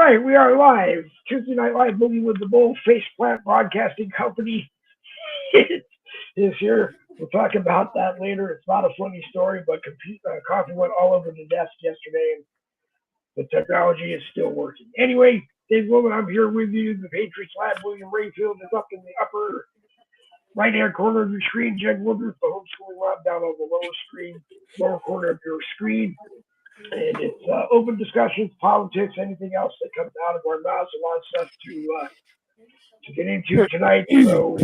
right, we are live. Tuesday Night Live Boogie with the Bull Faceplant Broadcasting Company is here. We'll talk about that later. It's not a funny story, but coffee went all over the desk yesterday, and the technology is still working. Anyway, Dave Wilman, I'm here with you. The Patriots lab, William Rayfield, is up in the upper right-hand corner of your screen. Jed Woodruff, the homeschooling lab, down on the lower corner of your screen. And it's open discussions, politics, anything else that comes out of our mouths. A lot of stuff to get into tonight. So,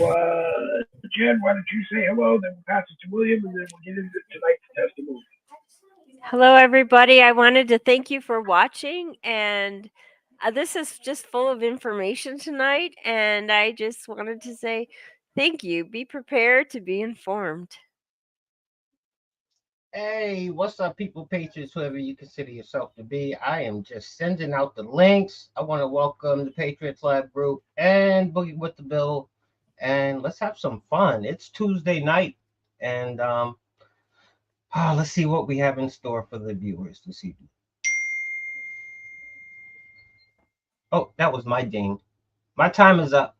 Jen, why don't you say hello? Then we'll pass it to William, and then we'll get into tonight's testimony. Hello, everybody. I wanted to thank you for watching, and this is just full of information tonight, and I just wanted to say thank you. Be prepared to be informed. Hey, what's up, people, patriots, whoever you consider yourself to be? I am just sending out the links. I want to welcome the Patriots Lab group and Boogie with the Bill, and let's have some fun. It's Tuesday night, and let's see what we have in store for the viewers this evening. Oh, that was my ding. My time is up.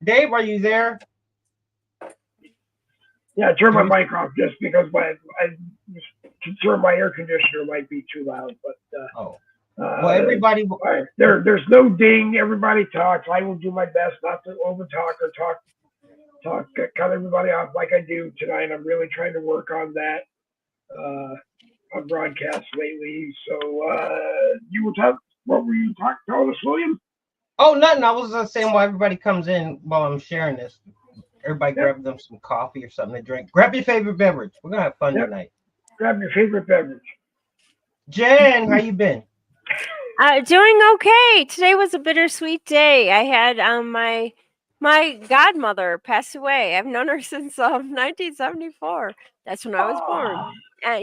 Dave, are you there? Yeah, turn my mic off just because I'm concerned my air conditioner might be too loud. But well, everybody, there's no ding. Everybody talks. I will do my best not to over talk or cut everybody off like I do tonight. I'm really trying to work on that on broadcast lately. So you were talking. What were you telling us, William? Oh, nothing. I was saying while everybody comes in while I'm sharing this, everybody grab them some coffee or something to drink. Grab your favorite beverage. We're gonna have fun tonight. Grab your favorite beverage. Jen, how you been? Doing okay. Today was a bittersweet day. I had my godmother pass away. I've known her since 1974. That's when I was born.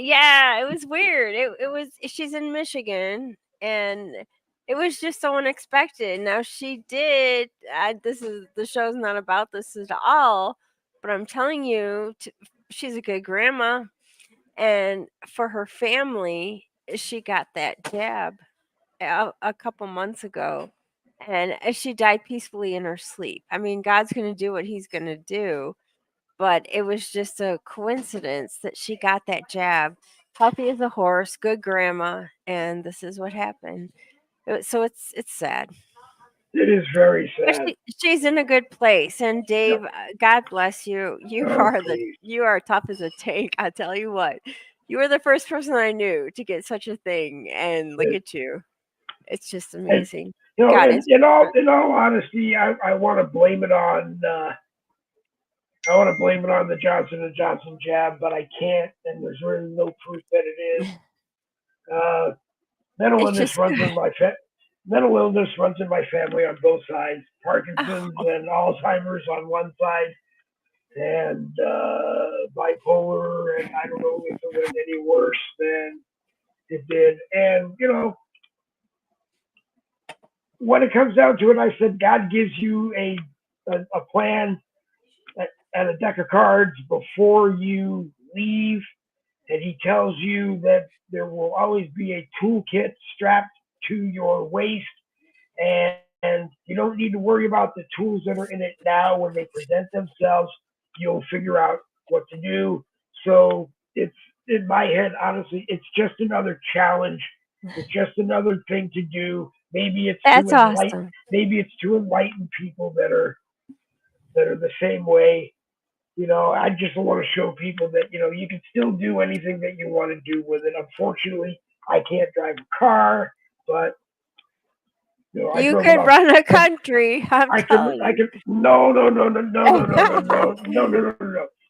Yeah, it was weird. She's in Michigan, and it was just so unexpected. Now she did. The show's not about this at all, but I'm telling you, she's a good grandma, and for her family, she got that jab a couple months ago, and she died peacefully in her sleep. I mean, God's going to do what He's going to do, but it was just a coincidence that she got that jab. Healthy as a horse, good grandma, and this is what happened. So it's sad. It is very sad. She's in a good place, and Dave, God bless you. You are tough as a tank. I tell you what, you were the first person I knew to get such a thing, and look at you. It's just amazing. And, in all honesty, I want to blame it on the Johnson and Johnson jab, but I can't, and there's really no proof that it is. Mental illness runs in my family on both sides. Parkinson's and Alzheimer's on one side, and bipolar, and I don't know if it went any worse than it did. And when it comes down to it, I said God gives you a plan and a deck of cards before you leave, and He tells you that there will always be a toolkit strapped to your waist, and you don't need to worry about the tools that are in it now. When they present themselves, you'll figure out what to do. So it's, in my head, honestly, it's just another challenge. It's just another thing to do. Maybe it's awesome. Maybe it's to enlighten people that are the same way. I just want to show people that you can still do anything that you want to do with it. Unfortunately, I can't drive a car, but you could run a country. I can. No.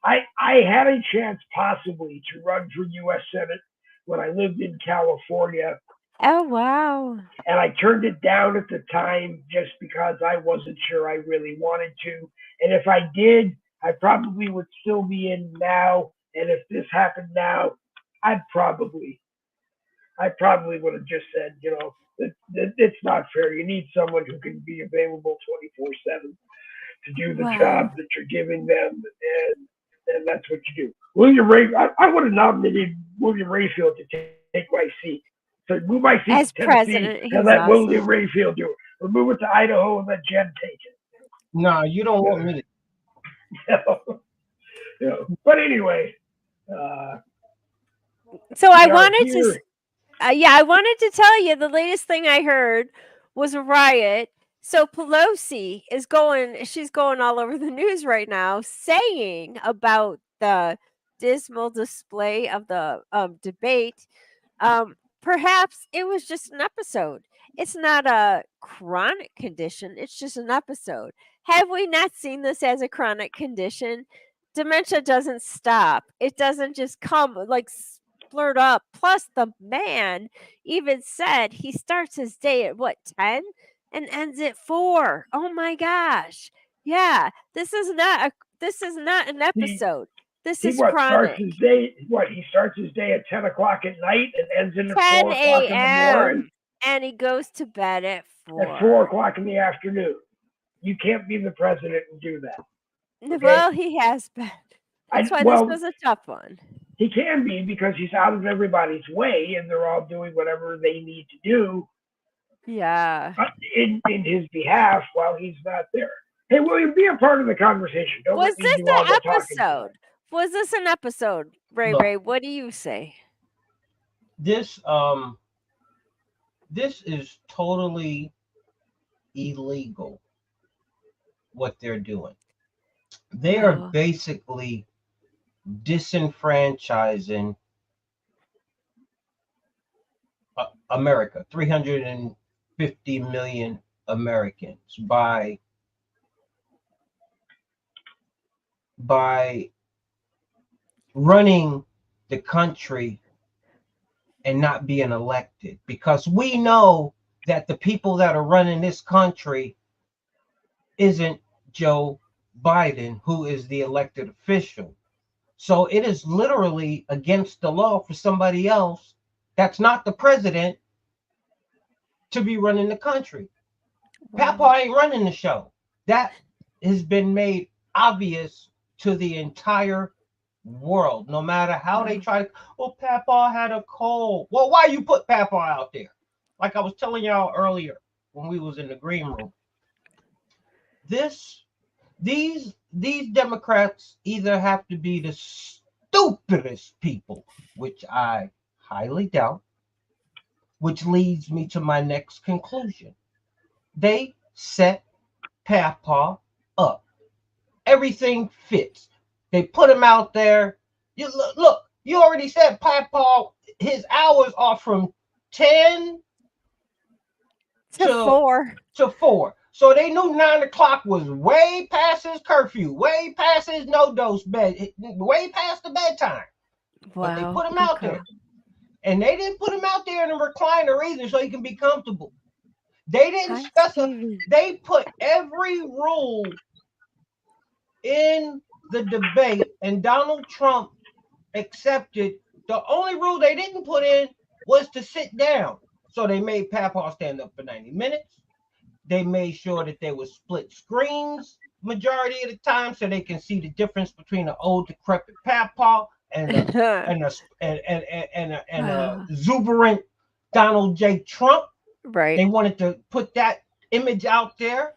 I had a chance possibly to run for U.S. Senate when I lived in California. Oh, wow. And I turned it down at the time just because I wasn't sure I really wanted to. And if I did, I probably would still be in now. And if this happened now, I probably would have just said, it's not fair. You need someone who can be available 24/7 to do the job that you're giving them. And that's what you do. William Ray. I would have nominated William Rayfield to take my seat. So move my seat As to Tennessee president, and he's let William awesome. Rayfield do it. Or move it to Idaho and let Jen take No, you don't want me to. it. But anyway, So I we are wanted to, here. I wanted to tell you the latest thing I heard was a riot. So Pelosi is she's going all over the news right now saying about the dismal display of the debate. Perhaps it was just an episode. It's not a chronic condition, it's just an episode. Have we not seen this as a chronic condition? Dementia doesn't stop. It doesn't just come like splurt up. Plus, the man even said he starts his day at what, 10 and ends at 4. Oh my gosh. Yeah, this is not an He episode. This he is what starts chronic. his day? What he starts his day at 10 o'clock at night and ends in at 10 4 o'clock in the morning a.m. and he goes to bed at at 4. 4 o'clock in the afternoon. You can't be the president and do that. Okay? Well, he has been. That's why this was a tough one. He can be because he's out of everybody's way and they're all doing whatever they need to do Yeah. in his behalf while he's not there. Hey, William, be a part of the conversation. Don't Was let me this do all an the talking. episode? Was this an episode? Ray Look. Ray, what do you say? This is totally illegal what they're doing. They are basically disenfranchising America, 350 million Americans by running the country and not being elected, because we know that the people that are running this country isn't Joe Biden, who is the elected official. So it is literally against the law for somebody else that's not the president to be running the country. Papa ain't running the show. That has been made obvious to the entire world. No matter how they try to, well, Papa had a cold. Well, why you put Papa out there? Like I was telling y'all earlier when we was in the green room. These Democrats either have to be the stupidest people, which I highly doubt, which leads me to my next conclusion. They set Papa up. Everything fits. They put him out there. You look, you already said Papa, his hours are from 10 to 4. To 4. So they knew 9 o'clock was way past his curfew, way past his no-dose bed, way past the bedtime. Wow. But they put him out there. And they didn't put him out there in a recliner either so he can be comfortable. They didn't specify. They put every rule in the debate, and Donald Trump accepted. The only rule they didn't put in was to sit down. So they made Papa stand up for 90 minutes. They made sure that there was split screens majority of the time so they can see the difference between an old decrepit Papa and a exuberant Donald J. Trump. Right. They wanted to put that image out there.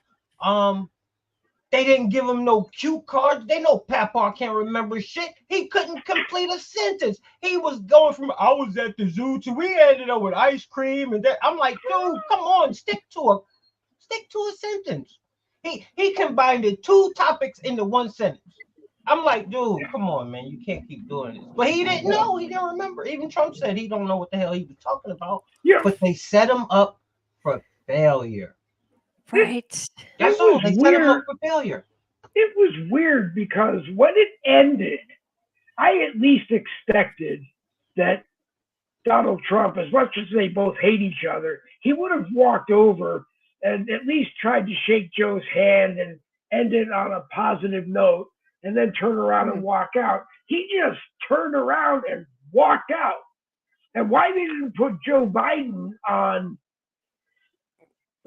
They didn't give him no cue cards. They know Papa can't remember shit. He couldn't complete a sentence. He was going from, I was at the zoo to we ended up with ice cream and that. I'm like, dude, come on, stick to a sentence. He combined the 2 topics into 1 sentence. I'm like, dude, come on, man, you can't keep doing this. But he didn't know. He didn't remember. Even Trump said he don't know what the hell he was talking about. Yeah. But they set him up for failure. Right. That's all. They set him up for failure. It was weird because when it ended, I at least expected that Donald Trump, as much as they both hate each other, he would have walked over and at least tried to shake Joe's hand and end it on a positive note and then turn around and walk out. He just turned around and walked out. And why they didn't put Joe Biden on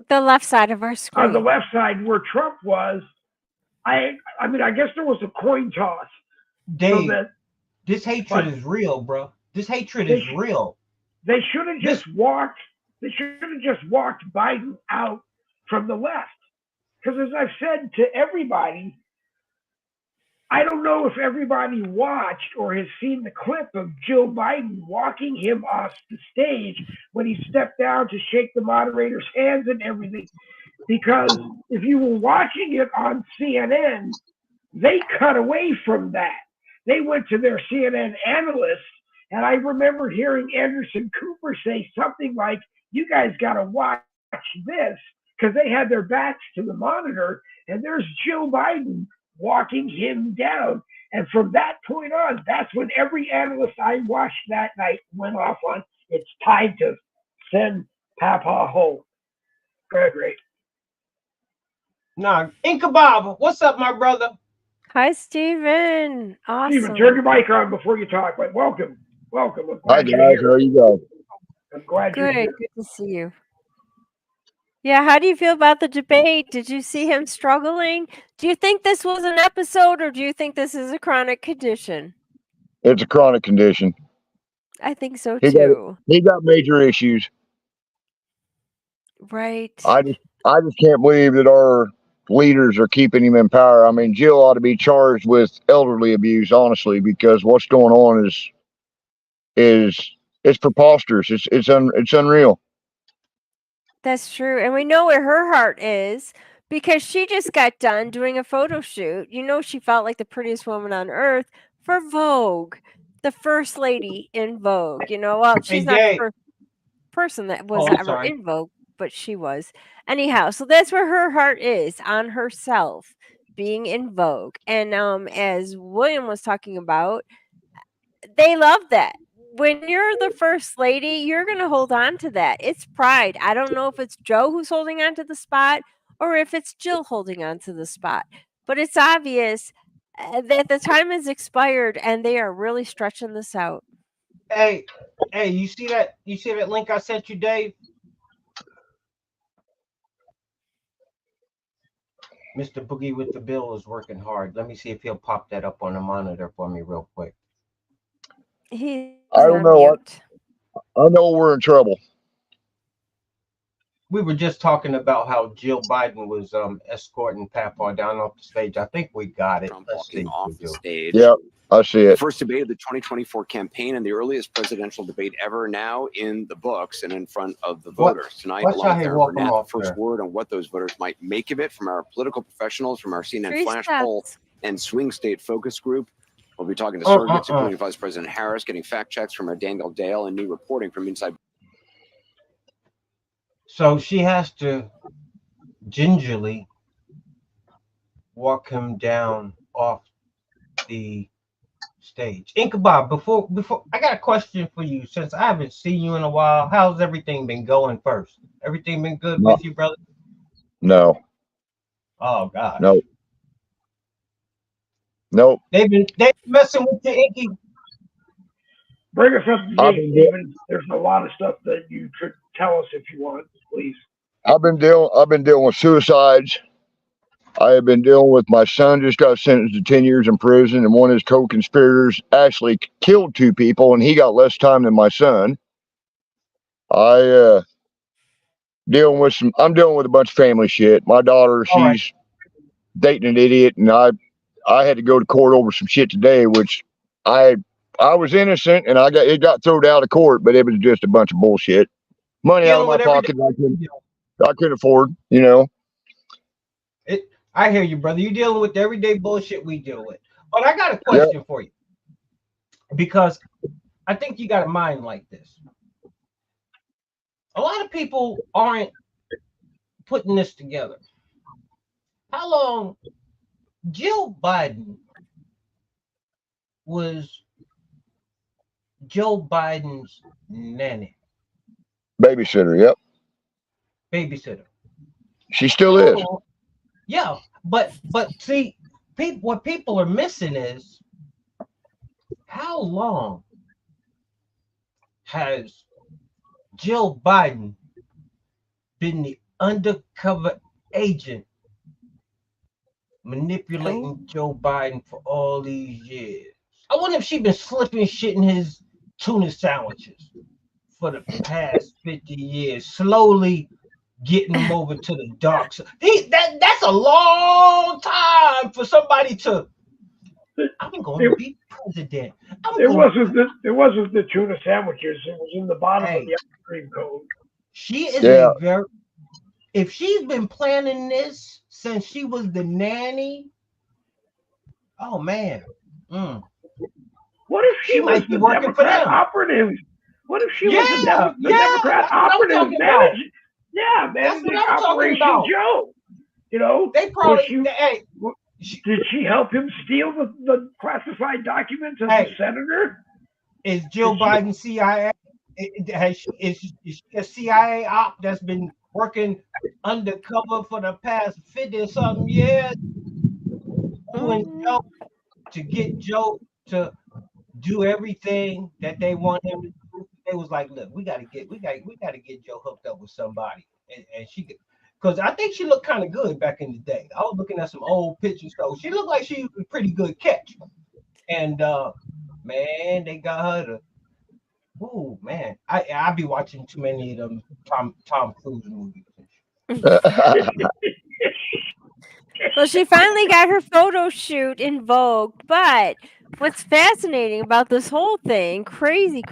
the left side of our screen? On the left side where Trump was, I mean, I guess there was a coin toss. Dave, This hatred is real, bro. This hatred They, is real. they should have This just walked. They should have just walked Biden out from the left. Because as I've said to everybody, I don't know if everybody watched or has seen the clip of Joe Biden walking him off the stage when he stepped down to shake the moderator's hands and everything. Because if you were watching it on CNN, they cut away from that. They went to their CNN analysts, and I remember hearing Anderson Cooper say something like, "You guys got to watch this," because they had their backs to the monitor, and there's Joe Biden walking him down. And from that point on, that's when every analyst I watched that night went off on, "It's time to send Papa home." Great. nah, Inca Bob, what's up, my brother? Hi, Steven. Awesome. Steven, turn your mic on before you talk. But welcome. I'm Hi glad you're guys, here. how you guys? I'm glad you're Good. here. Good to see you. Yeah, how do you feel about the debate? Did you see him struggling? Do you think this was an episode or do you think this is a chronic condition? It's a chronic condition. I think so He got too. he got major issues. Right. I just can't believe that our leaders are keeping him in power. I mean, Jill ought to be charged with elderly abuse, honestly, because what's going on is it's preposterous. It's unreal. That's true. And we know where her heart is because she just got done doing a photo shoot. You know, she felt like the prettiest woman on earth for Vogue, the first lady in Vogue. You know, well, Hey, she's not the Dave. first person that Oh, was I'm ever sorry. in Vogue, but she was. Anyhow, so that's where her heart is, on herself being in Vogue. And as William was talking about, they love that. When you're the first lady, you're going to hold on to that. It's pride. I don't know if it's Joe who's holding on to the spot or if it's Jill holding on to the spot, but it's obvious that the time has expired and they are really stretching this out. Hey, you see that? You see that link I sent you, Dave? Mr. Boogie with the bill is working hard. Let me see if he'll pop that up on the monitor for me real quick. He's I don't on know. mute. I know we're in trouble. We were just talking about how Jill Biden was escorting Papa down off the stage. I think we got it. Trump Let's see walking if off we the do. stage. Yep, I see The it. first debate of the 2024 campaign and the earliest presidential debate ever now in the books and in front of the voters. Tonight, Watch along how with he Aaron walk 'em Burnett, off the first there. word on what those voters might make of it from our political professionals, from our CNN 3 Flash Poll steps. and Swing State Focus Group. We'll be talking to surrogates, including Vice President Harris, getting fact checks from our Daniel Dale and new reporting from inside. So she has to gingerly walk him down off the stage. Inca Bob, before I got a question for you. Since I haven't seen you in a while, how's everything been going first? Everything been good No. with you, brother? No, Oh gosh. nope. They've been messing with you, Inky. Bring us up to I've date, been Steven. There's a lot of stuff that you could tell us if you want, please. I've been dealing with suicides. I have been dealing with my son just got sentenced to 10 years in prison, and one of his co-conspirators actually killed 2 people, and he got less time than my son. I'm dealing with a bunch of family shit. My daughter, All right. she's dating an idiot, and I had to go to court over some shit today, which I was innocent, and it got thrown out of court, but it was just a bunch of bullshit. Money out of Dealing my with everyday. pocket I couldn't afford, you know. I hear you, brother. You're dealing with the everyday bullshit we deal with. But I got a question for you. Because I think you got a mind like this. A lot of people aren't putting this together. How long Jill Biden was Joe Biden's nanny? Babysitter, yep. Babysitter. She still is. Yeah, but see, what people are missing is how long has Jill Biden been the undercover agent manipulating Joe Biden for all these years? I wonder if she's been slipping shit in his tuna sandwiches for the past 50 years, slowly getting them over to the dark side. That's a long time for somebody to. I'm going to be president. It wasn't the tuna sandwiches. It was in the bottom of the ice cream cone. She is a very. If she's been planning this since she was the nanny, oh man. What if she was might be working Democrat for them. operative? What if she was the Democrat operative managing Operation Joe? You know, they probably. Did she help him steal the classified documents as a senator? Is Jill Biden CIA? Is she a CIA op that's been working undercover for the past 50-something years doing Joe to get Joe to do everything that they want him to do? They was like, look, we gotta get Joe hooked up with somebody, and she, because I think she looked kind of good back in the day. I was looking at some old pictures, so she looked like she was a pretty good catch. And man, they got her to. Oh man, I be watching too many of them Tom Cruise movies. Well, she finally got her photo shoot in Vogue, but what's fascinating about this whole thing, crazy,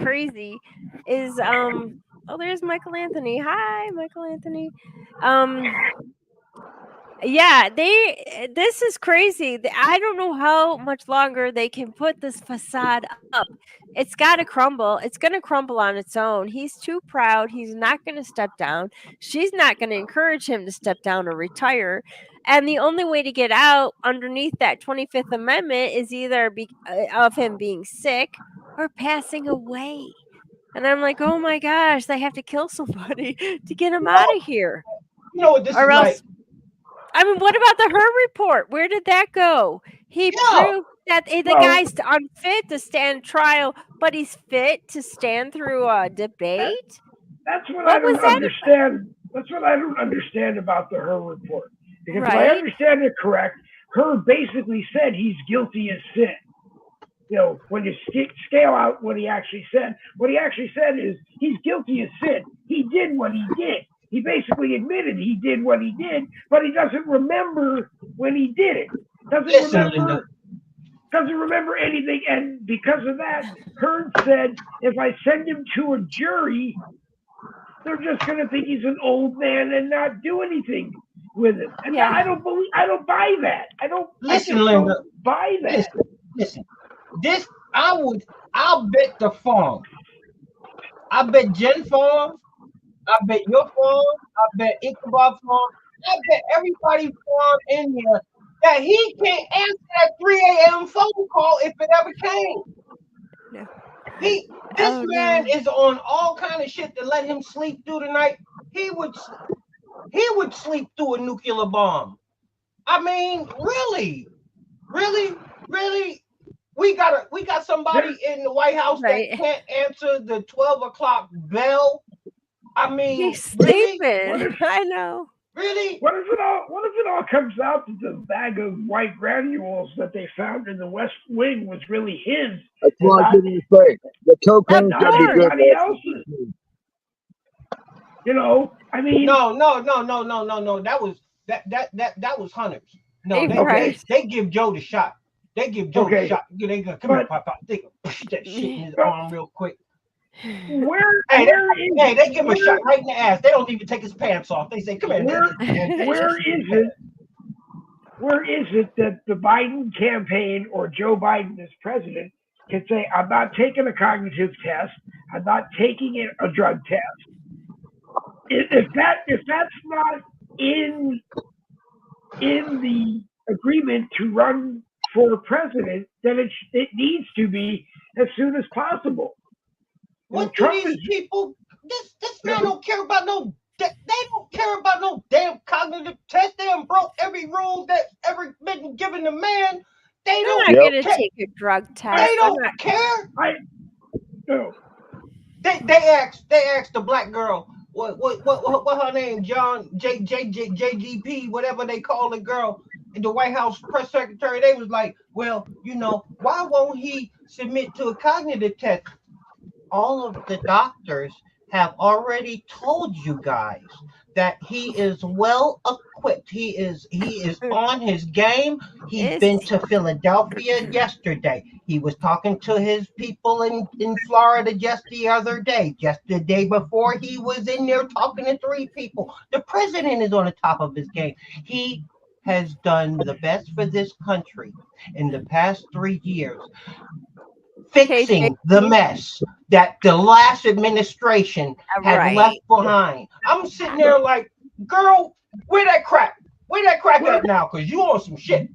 is oh, there's Michael Anthony. Hi, Michael Anthony. Yeah, this is crazy. I don't know how much longer they can put this facade up. It's got to crumble. It's going to crumble on its own. He's too proud. He's not going to step down. She's not going to encourage him to step down or retire. And the only way to get out underneath that 25th Amendment is either of him being sick or passing away. And I'm like, oh my gosh, they have to kill somebody to get him out of here. You know what this or is else, like? I mean, what about the Her report? Where did that go? He proved that the guy's unfit to stand trial, but he's fit to stand through a debate. That's what I don't understand. That's what I don't understand about the Her report. Because if I understand it correct, Her basically said he's guilty as sin. You know, when you scale out what he actually said is he's guilty as sin. He did what he did. He basically admitted he did what he did, but he doesn't remember when he did it. Doesn't remember anything, and because of that, Hearn said, if I send him to a jury, they're just going to think he's an old man and not do anything with it. And I don't buy that. Don't buy that. Listen. I'll bet the farm. I bet Jen Farm. I bet your farm. I bet Ichabod Farm. I bet everybody farm in here that he can't answer that 3 a.m. phone call if it ever came. Yeah. This man is on all kind of shit to let him sleep through the night. He would sleep through a nuclear bomb. I mean, really. We got somebody in the White House that can't answer the 12 o'clock bell. I mean, he's sleeping. I know. Really? What if it all comes out that the bag of white granules that they found in the West Wing was really his? That's what I didn't say. The cocaine should be good. Everybody else's. You know, I mean. No. That was Hunter's. No, they give Joe the shot. They give Joe the shot. They go, come here, Papa. They go push that shit in his arm real quick. They give him a shot right in the ass. They don't even take his pants off. They say, come here. Where is it that the Biden campaign or Joe Biden as president can say, I'm not taking a cognitive test. I'm not taking a drug test. If that's not in the agreement to run for president, then it needs to be as soon as possible. What do these people? This man don't care about no. They don't care about no damn cognitive test. They done broke every rule that ever been given to man. They don't. They're not gonna take a drug test. They don't care. No. They asked the black girl what her name, JGP, whatever they call the girl, the White House press secretary. They was like, well, you know, why won't he submit to a cognitive test. All of the doctors have already told you guys that he is well equipped. He is on his game. He's Is been to Philadelphia yesterday. He was talking to his people in Florida just the other day. Just the day before, he was in there talking to 3 people. The president is on the top of his game. He has done the best for this country in the past 3 years, fixing the mess that the last administration had left behind. I'm sitting there like, girl, where that crack? Where that crack at now? Because you on some shit.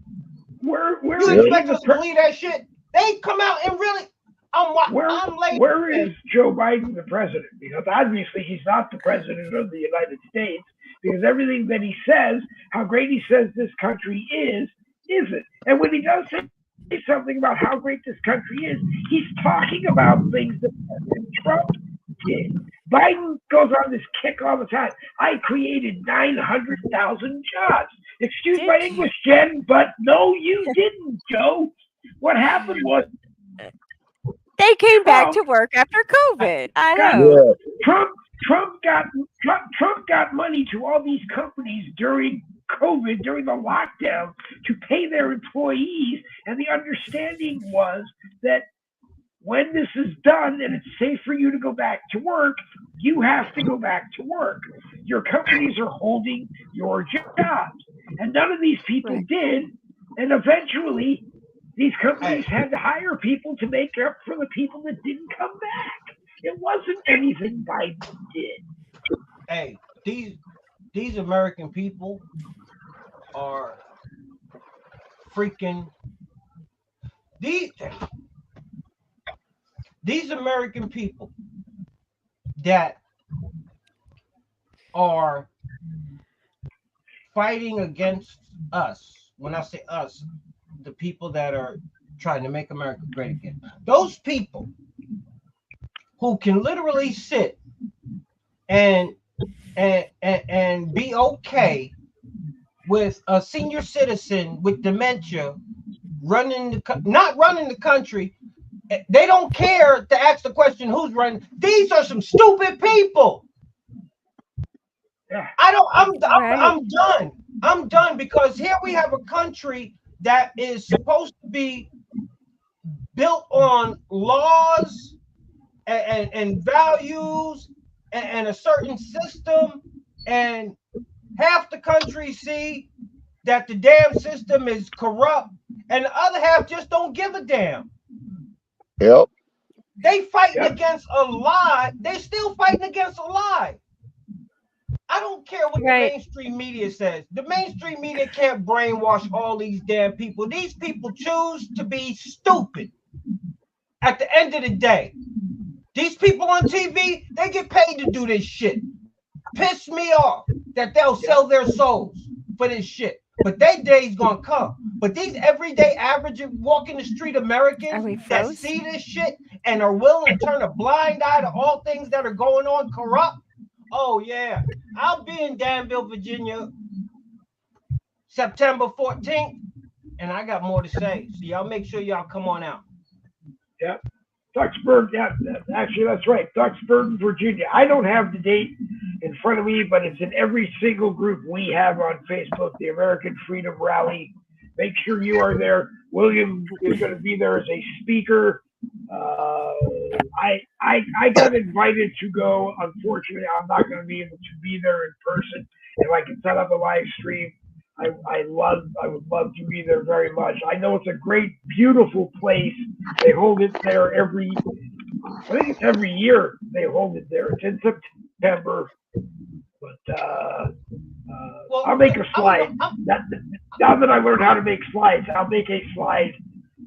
Where you expect us to believe that shit? They come out and really, I'm late. Where is Joe Biden the president? Because obviously he's not the president of the United States, because everything that he says, how great he says this country is, isn't. And when he does say something about how great this country is, he's talking about things that Trump did. Biden goes on this kick all the time. I created 900,000 jobs. Excuse my English, Jen, but no, you didn't, Joe. What happened was they came back to work after COVID. I know. Yeah. Trump got money to all these companies during COVID, during the lockdown, to pay their employees, and the understanding was that when this is done and it's safe for you to go back to work, you have to go back to work. Your companies are holding your jobs, and none of these people did, and eventually these companies had to hire people to make up for the people that didn't come back. It wasn't anything Biden did. Hey, these American people are freaking these American people that are fighting against us. When I say us, the people that are trying to make America great again. Those people who can literally sit and be okay with a senior citizen with dementia not running the country. They don't care to ask the question who's running. These are some stupid people. I'm done. I'm done, because here we have a country that is supposed to be built on laws and values and a certain system, and half the country see that the damn system is corrupt, and the other half just don't give a damn. Yep. They fighting against a lie. They still fighting against a lie. I don't care what the mainstream media says. The mainstream media can't brainwash all these damn people. These people choose to be stupid. At the end of the day, these people on TV, they get paid to do this shit. Piss me off that they'll sell their souls for this shit. But that day's gonna come. But these everyday average walking the street Americans that see this shit and are willing to turn a blind eye to all things that are going on corrupt. Oh yeah, I'll be in Danville, Virginia, September 14th, and I got more to say. So y'all make sure y'all come on out. Yep. Duxburg, actually, that's right. Duxburg, Virginia. I don't have the date in front of me, but it's in every single group we have on Facebook, the American Freedom Rally. Make sure you are there. William is going to be there as a speaker. I got invited to go. Unfortunately, I'm not going to be able to be there in person. If I can set up a live stream, I would love to be there very much. I know it's a great, beautiful place. They hold it there I think it's every year they hold it there. It's in September, but I'll make a slide. Now that I learned how to make slides, I'll make a slide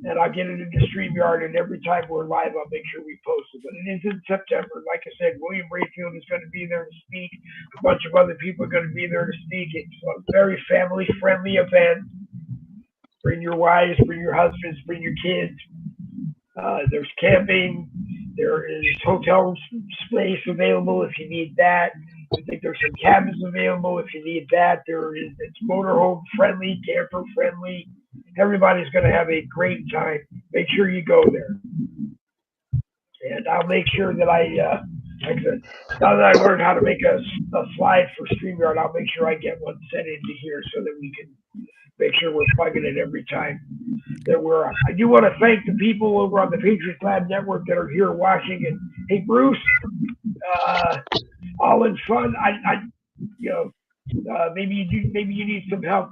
and I'll get it into StreamYard, and every time we're live, I'll make sure we post it. But it is in September. Like I said, William Rayfield is going to be there to speak. A bunch of other people are going to be there to speak. It's a very family-friendly event. Bring your wives, bring your husbands, bring your kids. There's camping. There is hotel space available if you need that. I think there's some cabins available if you need that. It's motorhome friendly, camper friendly. Everybody's going to have a great time. Make sure you go there. and I'll make sure that like I said, now that I learned how to make a slide for StreamYard, I'll make sure I get one sent into here so that we can make sure we're plugging it every time that we're on. I do want to thank the people over on the Patriots Lab Network that are here watching. And hey, Bruce, all in fun. Maybe you need some help.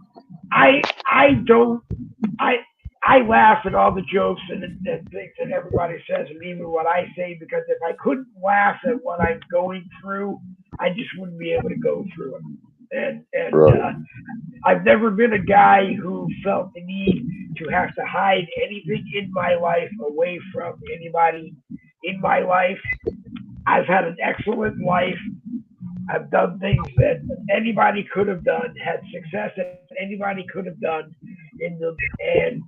I laugh at all the jokes and things that everybody says, and even what I say, because if I couldn't laugh at what I'm going through, I just wouldn't be able to go through it. And Right. I've never been a guy who felt the need to have to hide anything in my life away from anybody in my life. I've had an excellent life. I've done things that anybody could have done, had success that anybody could have done and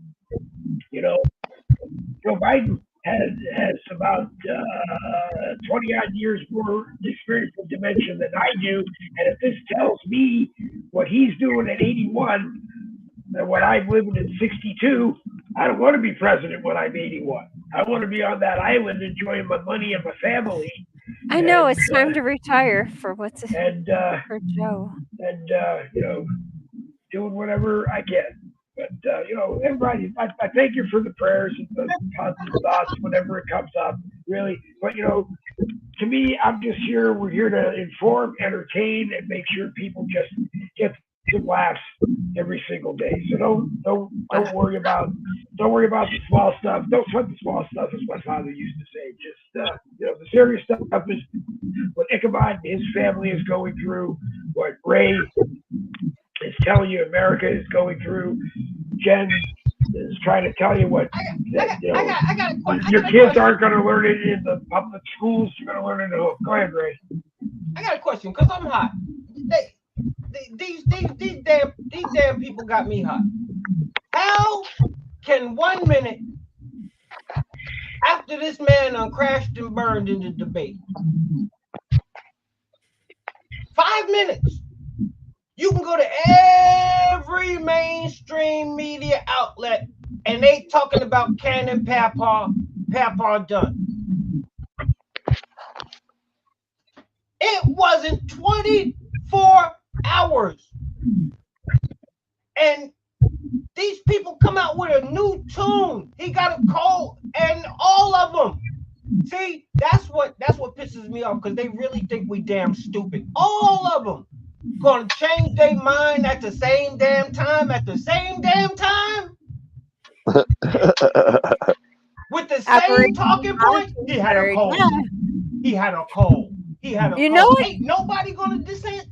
Joe Biden has about 20 odd years more experience with dementia than I do. And if this tells me what he's doing at 81 and what I'm living at 62, I don't want to be president when I'm 81. I want to be on that island enjoying my money and my family. I know it's time to retire for for Joe. And doing whatever I can. But everybody, I thank you for the prayers and the positive thoughts whenever it comes up, really. But to me, I'm just here. We're here to inform, entertain, and make sure people just get some laughs every single day. So don't worry about the small stuff. Don't sweat the small stuff, as my father used to say. Just the serious stuff is what Ichabod and his family is going through, what Ray is telling you America is going through. Jen is trying to tell you what your kids aren't going to learn it in the public schools. You're going to learn it at home. Go ahead, Ray. I got a question because I'm hot. These damn people got me hot. How can 1 minute after this man crashed and burned in the debate, 5 minutes, you can go to every mainstream media outlet and they talking about Cannon Papa done. It wasn't 24 hours. And these people come out with a new tune. He got a cold, and all of them. See, that's what pisses me off, because they really think we damn stupid. All of them gonna change their mind at the same damn time, with the same talking point. He had a cold. Ain't nobody gonna dissent.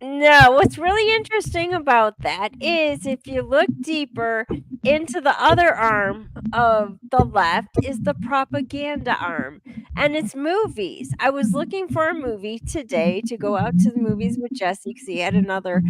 No, what's really interesting about that is if you look deeper into the other arm of the left is the propaganda arm, and it's movies. I was looking for a movie today to go out to the movies with Jesse because he had another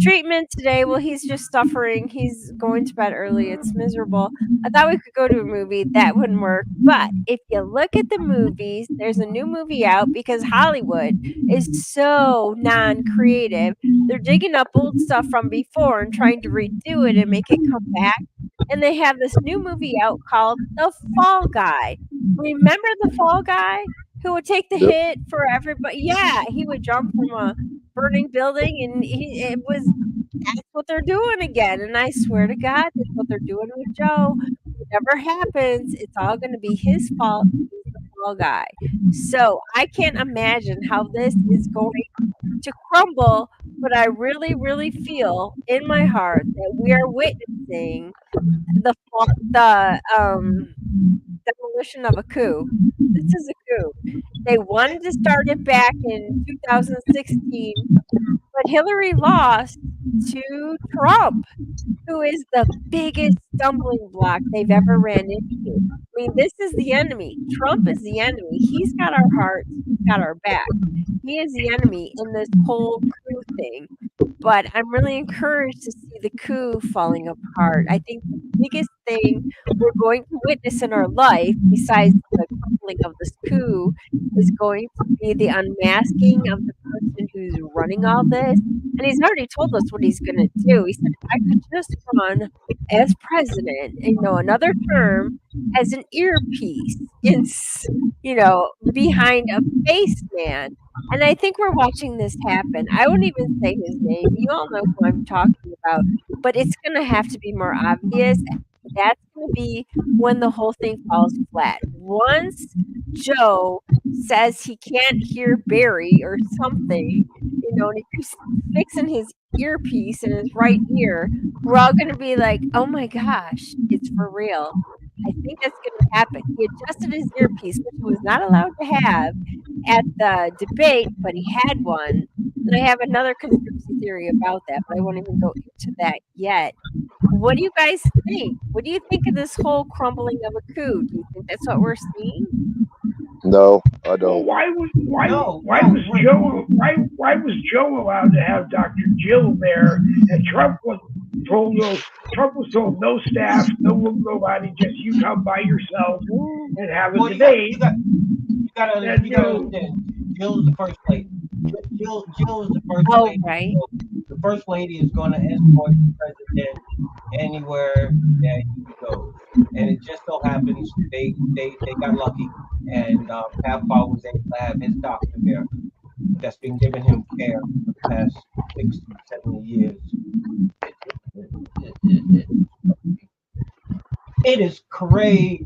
treatment today. Well, he's just suffering. He's going to bed early. It's miserable. I thought we could go to a movie. That wouldn't work. But if you look at the movies, there's a new movie out because Hollywood is so non-creative. They're digging up old stuff from before and trying to redo it and make it come back. And they have this new movie out called The Fall Guy. Remember the Fall Guy who would take the hit for everybody? Yeah, he would jump from a burning building, and that's what they're doing again. And I swear to God, that's what they're doing with Joe. Whatever happens, it's all going to be his fault. He's the fall guy. So I can't imagine how this is going to crumble, but I really, really feel in my heart that we are witnessing the demolition of a coup. This is a coup. They wanted to start it back in 2016, but Hillary lost to Trump, who is the biggest stumbling block they've ever ran into. I mean, this is the enemy. Trump is the enemy. He's got our hearts. He's got our back. He is the enemy in this whole coup thing. But I'm really encouraged to see the coup falling apart. I think the biggest thing we're going to witness in our life, besides the crumbling of this coup is going to be the unmasking of the person who's running all this. And he's already told us what he's going to do. He said, I could just run as president, another term as an earpiece behind a face man. And I think we're watching this happen. I won't even say his name. You all know who I'm talking about, but it's going to have to be more obvious. That's going to be when the whole thing falls flat. Once Joe says he can't hear Barry or something, and he keeps fixing his earpiece in his right ear, we're all going to be like, oh my gosh, it's for real. I think that's going to happen. He adjusted his earpiece, which he was not allowed to have at the debate, but he had one. And I have another conspiracy theory about that, but I won't even go into that yet. What do you guys think? What do you think of this whole crumbling of a coup? Do you think that's what we're seeing? No, I Well, don't. why was Joe allowed to have Dr. Jill there, and Trump was told no staff, nobody, just you come by yourself and have a debate. You gotta understand. Jill is the first lady. Jill is the first lady. Right. So the first lady is going to escort the president anywhere that he goes, and it just so happens they got lucky, and Papa was able to have his doctor there that's been giving him care for the past 60, 70 years. It is crazy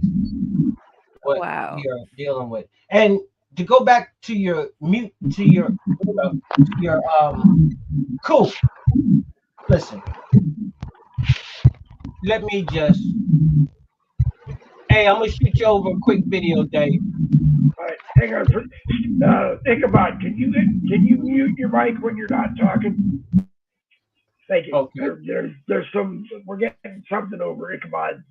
what we are dealing with. And to go back to your coup. Listen, let me just. Hey, I'm gonna shoot you over a quick video, Dave. All right, hang on. Ichabod, can you mute your mic when you're not talking? Thank you. Okay. There's some. We're getting something over Ichabod's.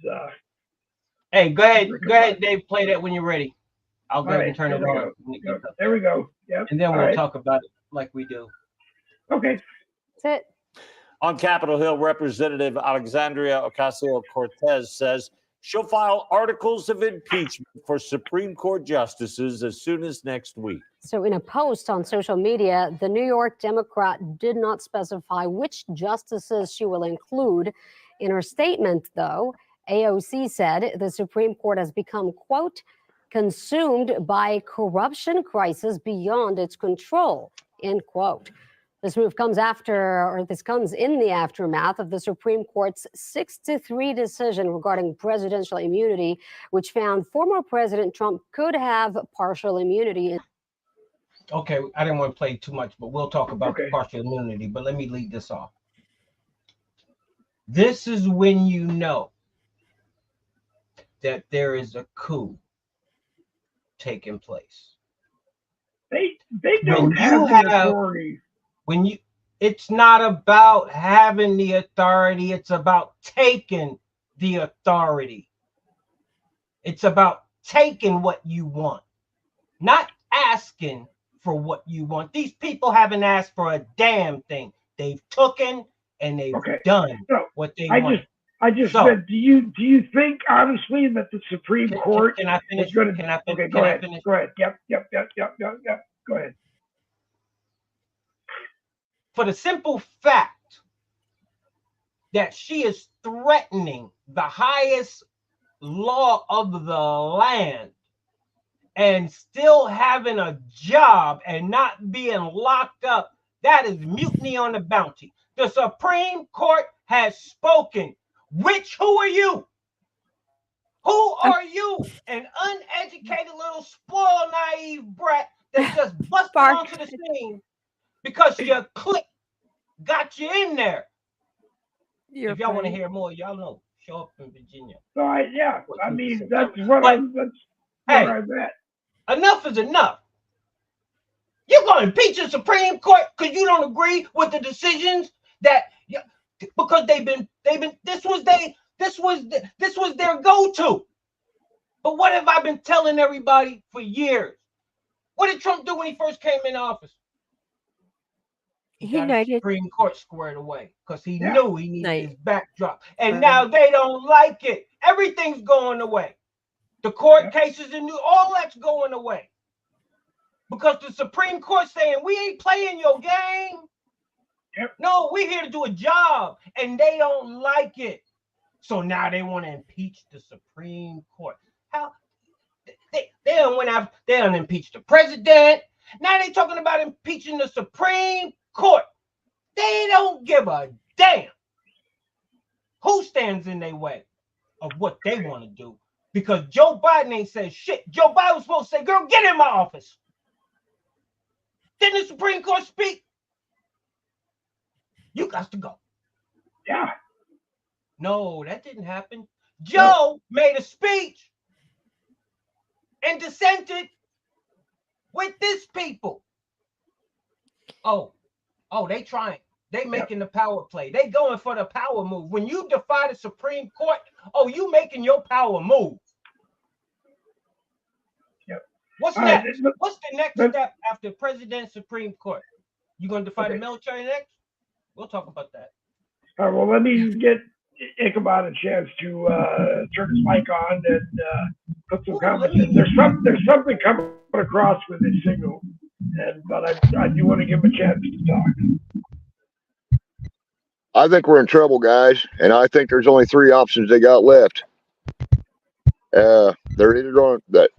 Hey, go ahead, Dave. Play that when you're ready. I'll go ahead and turn it on. There we go. Yep. And then we'll talk about it like we do. Okay. That's it. On Capitol Hill, Representative Alexandria Ocasio-Cortez says she'll file articles of impeachment for Supreme Court justices as soon as next week. So in a post on social media, the New York Democrat did not specify which justices she will include. In her statement, though, AOC said the Supreme Court has become, quote, consumed by a corruption crisis beyond its control, end quote. This comes in the aftermath of the Supreme Court's 6-3 decision regarding presidential immunity, which found former President Trump could have partial immunity. Okay, I didn't want to play too much, but we'll talk about the partial immunity. But let me lead this off. This is when you know that there is a coup taking place. They don't have the authority. It's not about having the authority, it's about taking the authority. It's about taking what you want, not asking for what you want. These people haven't asked for a damn thing. They've taken and they've done what they want. I just said, do you think honestly that the Supreme Court can I finish? is going to? Can I finish? Okay, go ahead. Go ahead. Yep. Go ahead. For the simple fact that she is threatening the highest law of the land and still having a job and not being locked up, that is mutiny on the bounty. The Supreme Court has spoken. Who are you? Who are you? An uneducated little spoiled, naive brat that just busted onto the scene because your clique got you in there. If y'all want to hear more, y'all know. Show up in Virginia. All right, yeah. I mean, that's what I'm at. Enough is enough. You're going to impeach the Supreme Court because you don't agree with the decisions that, because this was their go-to. But what have I been telling everybody for years? What did Trump do when he first came in office? He got the Supreme Court squared away because he knew he needed his backdrop. And now they don't like it. Everything's going away. The court cases and all that's going away. Because the Supreme Court saying, we ain't playing your game. Yep. No, we're here to do a job. And they don't like it. So now they want to impeach the Supreme Court. How? They done impeached the president. Now they talking about impeaching the Supreme Court. They don't give a damn who stands in their way of what they want to do. Because Joe Biden ain't said shit. Joe Biden was supposed to say, girl, get in my office. Didn't the Supreme Court speak? You got to go. Yeah. No, that didn't happen. Joe made a speech and dissented with this people. Oh, they trying. They making the power play. They going for the power move. When you defy the Supreme Court, you making your power move. Yep. What's next? What's the next step after President Supreme Court? You going to defy the military next? We'll talk about that. All right, well, let me get Ichabod a chance to turn his mic on and put some comments in. There's something coming across with his signal, but I do want to give him a chance to talk. I think we're in trouble, guys, and I think there's only three options they got left. They're either going the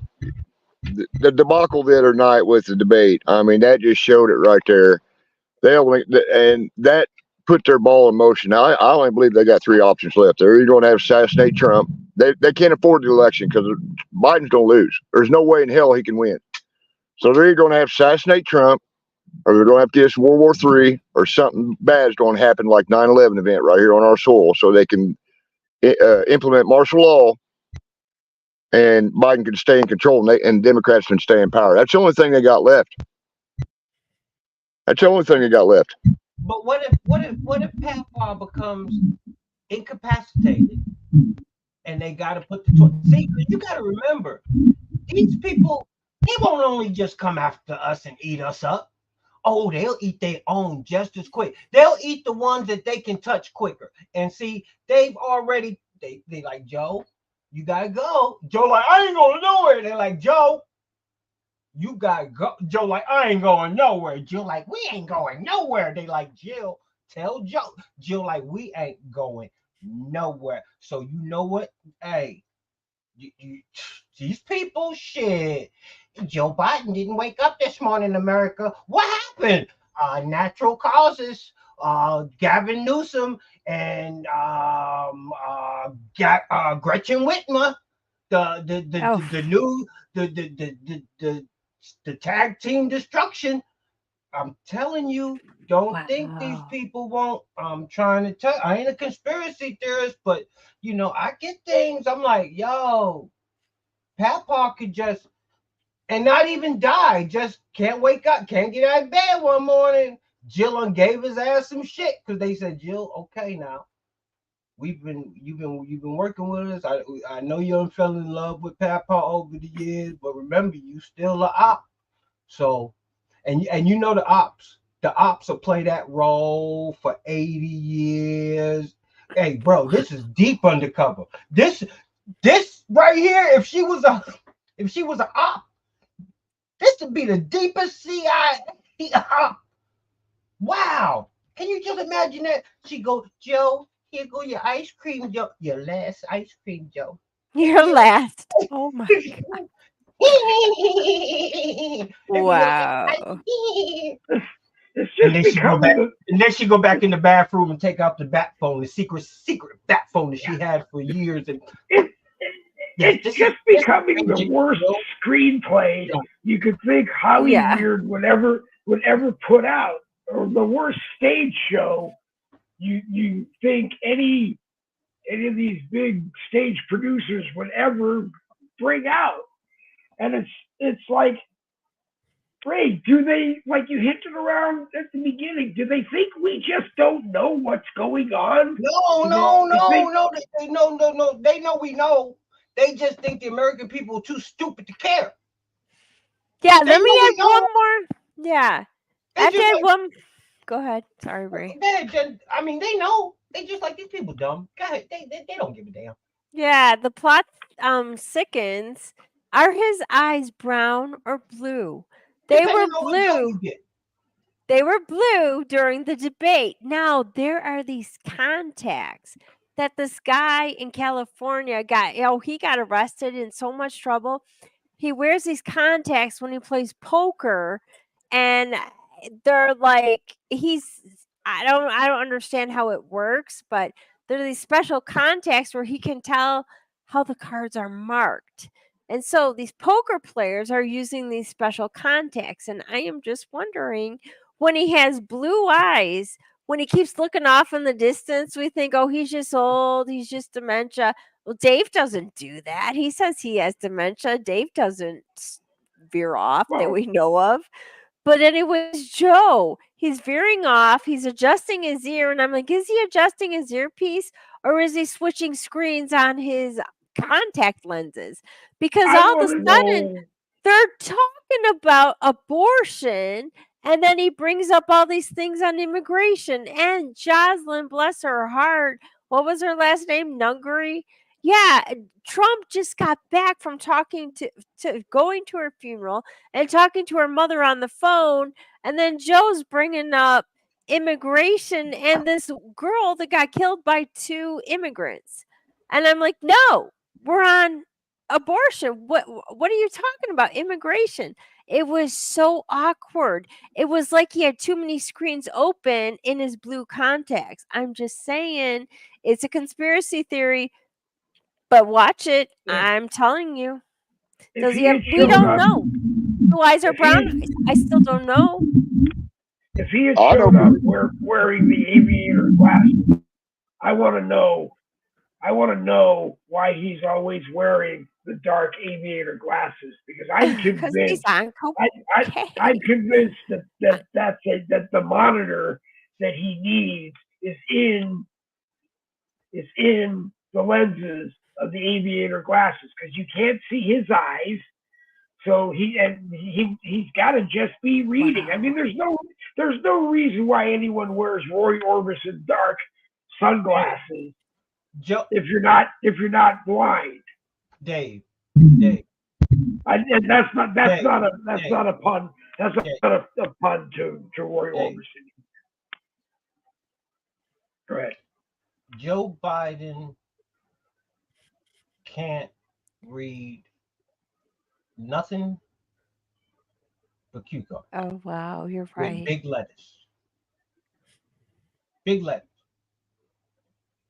debacle the other night with the debate. I mean, that just showed it right there. And that put their ball in motion. Now, I only believe they got three options left. They're either going to have assassinate Trump. They can't afford the election because Biden's going to lose. There's no way in hell he can win. So they're either going to have assassinate Trump, or they're going to have to get us World War III, or something bad is going to happen like 9/11 event right here on our soil, so they can implement martial law, and Biden can stay in control, and Democrats can stay in power. That's the only thing they got left. That's the only thing they got left. But what if Papa becomes incapacitated and they got to put the see? You got to remember, these people, they won't only just come after us and eat us up. Oh, they'll eat their own just as quick. They'll eat the ones that they can touch quicker. And see, they've already they like, Joe, you gotta go. Joe like, I ain't going nowhere. They're like, Joe, you gotta go. Joe like, I ain't going nowhere. Jill like, we ain't going nowhere. They like, Jill, tell Joe. Jill like, we ain't going nowhere. So you know what? Hey, these people, shit. Joe Biden didn't wake up this morning, America. What happened? Natural causes. Gavin Newsom and Gretchen Whitmer, the tag team destruction. I'm telling you, don't think these people won't. I'm trying to tell. I ain't a conspiracy theorist, but I get things. I'm like, yo, Papa could just and not even die. Just can't wake up, can't get out of bed one morning. Jill gave his ass some shit because they said, Jill, okay, now you've been working with us. I know you done fell in love with Papa over the years, but remember, you still a op. So, and the ops will play that role for 80 years. Hey, bro, this is deep undercover. This right here, if she was an op, this would be the deepest CIA op. Wow. Can you just imagine that? She go, Joe, here go your ice cream, Joe. Your last ice cream, Joe. Your last. Oh my God. Wow. And then she go back in the bathroom and take out the bat phone, the secret bat phone that she had for years. And it's just becoming the worst screenplay you could think Hollywood would ever put out, or the worst stage show you think any of these big stage producers would ever bring out. And it's like, Ray, do they, like you hinted around at the beginning, do they think we just don't know what's going on? No. They know we know. They just think the American people are too stupid to care. Yeah, let me add one more. Yeah. I did one. Go ahead. Sorry, Ray. I mean, they know. They just like, these people dumb. Go ahead. They don't give a damn. Yeah, the plot sickens. Are his eyes brown or blue? They were Depending on what joke you blue. get. They were blue during the debate. Now there are these contacts that this guy in California got. He got arrested in so much trouble. He wears these contacts when he plays poker, and they're like I don't understand how it works, but there are these special contacts where he can tell how the cards are marked. And so these poker players are using these special contacts, and I am just wondering, when he has blue eyes, when he keeps looking off in the distance, we think, oh, he's just old, he's just dementia. Well, Dave doesn't do that. He says he has dementia. Dave doesn't veer off that Well, we know of. But anyways, Joe, he's veering off. He's adjusting his ear, and I'm like, is he adjusting his earpiece or is he switching screens on his contact lenses? Because I all of want a to sudden know. they're talking about abortion, and then he brings up all these things on immigration. And Jocelyn, bless her heart, what was her last name? Nungary? Yeah, Trump just got back from talking to going to her funeral and talking to her mother on the phone, and then Joe's bringing up immigration and this girl that got killed by 2 immigrants. And I'm like, "No, we're on abortion. What are you talking about? Immigration." It was so awkward. It was like he had too many screens open in his blue contacts. I'm just saying, it's a conspiracy theory, but watch it. If, I'm telling you. if Does he he have? had We showed don't up, know. The eyes are if he brown. had, I still don't know. if he had I know. showed up wearing the aviator glasses, I want to know. I want to know why he's always wearing the dark aviator glasses, because I'm Because he's convinced. on I'm cocaine. convinced that the monitor that he needs is in the lenses of the aviator glasses, because you can't see his eyes. So he's got to just be reading. I mean, Wow. there's no reason why anyone wears Roy Orbison dark sunglasses Joe, if you're not blind. Dave, And that's not Dave, not a pun. That's Dave, not a pun to Roy Dave. Orbison. Go ahead. Joe Biden can't read nothing but cue cards Oh wow, you're with right. big letters. Big letters.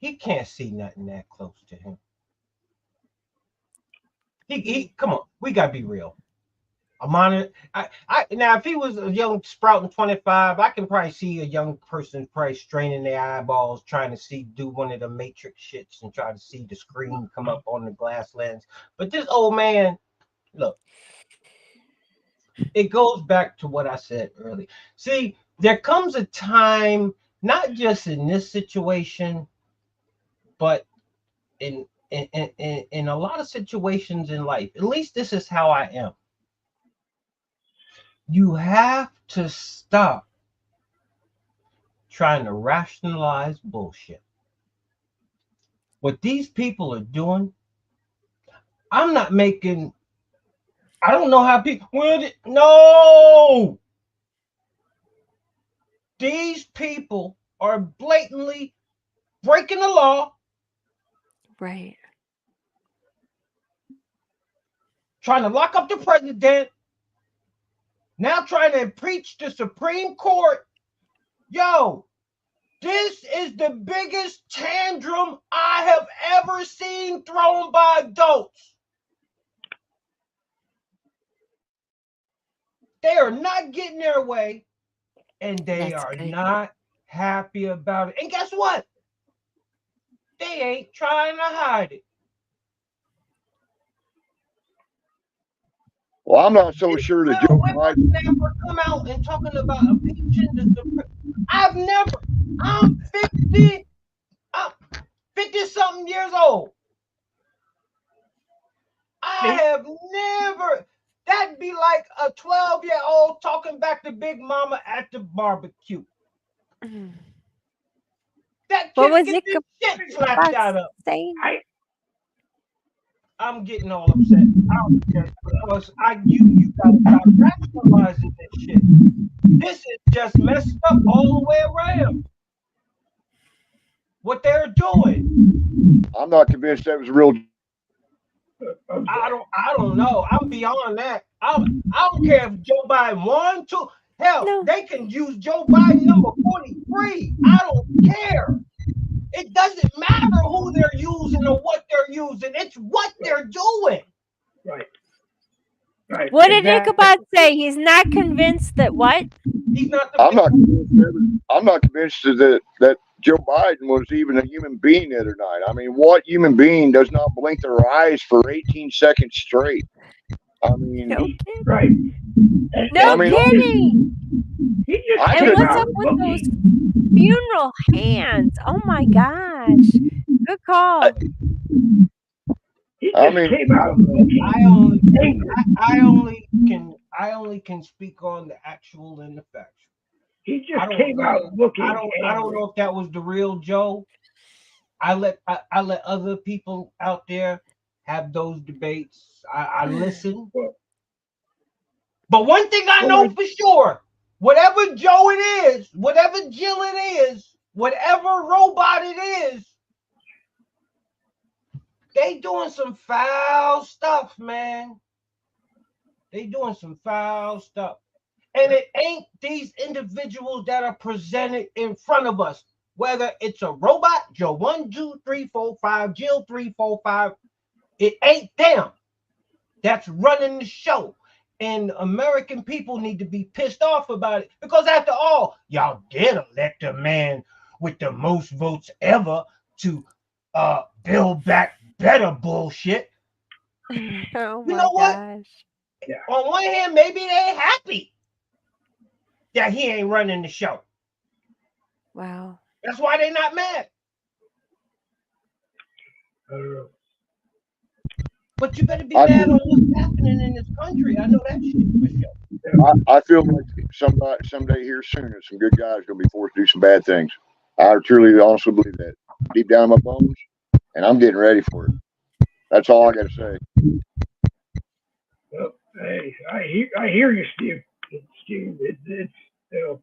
He can't see nothing that close to him. He come on, we gotta be real. A monitor. Now, if he was a young sprouting 25, I can probably see a young person probably straining their eyeballs, trying to do one of the matrix shits and try to see the screen come up on the glass lens. But this old man, look, it goes back to what I said earlier. See, there comes a time, not just in this situation, but in a lot of situations in life. At least this is how I am. You have to stop trying to rationalize bullshit. What these people are doing, I'm not making. I don't know how people. No, these people are blatantly breaking the law, Right. trying to lock up the president. Now trying to impeach the Supreme Court. Yo, this is the biggest tantrum I have ever seen thrown by adults. They are not getting their way, and they That's are good. not happy about it. And guess what? They ain't trying to hide it. Well, I'm not so sure that Little Joe Biden. whippersnapper come out and talking about impeaching the Supreme. I'm 50, I'm 50 something years old. I have never, that'd be like a 12-year-old talking back to Big Mama at the barbecue. Mm. That What kid was get it the shit slapped out of. saying? I'm getting all upset because you gotta stop rationalizing this shit. This is just messed up all the way around. What they're doing. I'm not convinced that was real. I don't know. I'm beyond that. I don't care if Joe Biden won, two. Hell, No. they can use Joe Biden number 43. I don't care. It doesn't matter who they're using or what they're using. It's what they're doing. Right. Right. What did Exactly. Ichabod say? He's not convinced that what? He's not the I'm not convinced that Joe Biden was even a human being the other night. I mean, what human being does not blink their eyes for 18 seconds straight? I mean, No kidding. Right. No I mean, kidding. He just I And could- what's up with those funeral hands? Oh my gosh. Good call. He I just mean- came out looking angry. I only can speak on the actual and the factual. He I just don't came know. out looking I don't angry. know if that was the real Joe. I let other people out there have those debates. I listen. But one thing I know for sure, whatever Joe it is, whatever Jill it is, whatever robot it is, they doing some foul stuff, man. They doing some foul stuff. And it ain't these individuals that are presented in front of us. Whether it's a robot, Joe 1, 2, 3, 4, 5, Jill 3, 4, 5, it ain't them that's running the show. And American people need to be pissed off about it. Because after all, y'all did elect a man with the most votes ever to build back better bullshit. Oh You my know what? gosh. On one hand, maybe they happy that he ain't running the show. Wow. That's why they're not mad. I don't know. But you better be mad on what's happening in this country. I know that shit for sure. I feel like someday here soon, some good guys going to be forced to do some bad things. I truly, honestly believe that deep down in my bones, and I'm getting ready for it. That's all I got to say. Well, hey, I hear you, Steve. Steve, it's you know,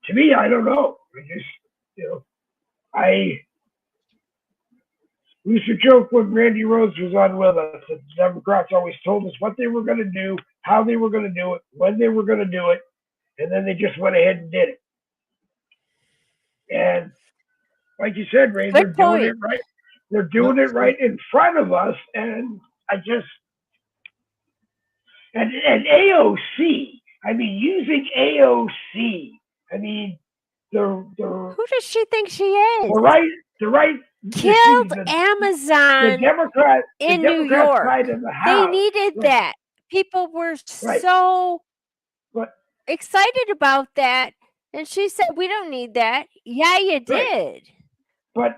to me, I don't know. I just we used to joke when Randy Rhodes was on with us that the Democrats always told us what they were going to do, how they were going to do it, when they were going to do it, and then they just went ahead and did it. And like you said, Ray, they're doing it right. They're doing it right in front of us, and I just and AOC. I mean, using AOC. I mean, Who does she think she is? the right Killed Amazon the Democrat in the New Democrat York. side of the They House. needed that. People were so excited about that. And she said, we don't need that. Yeah, you did. But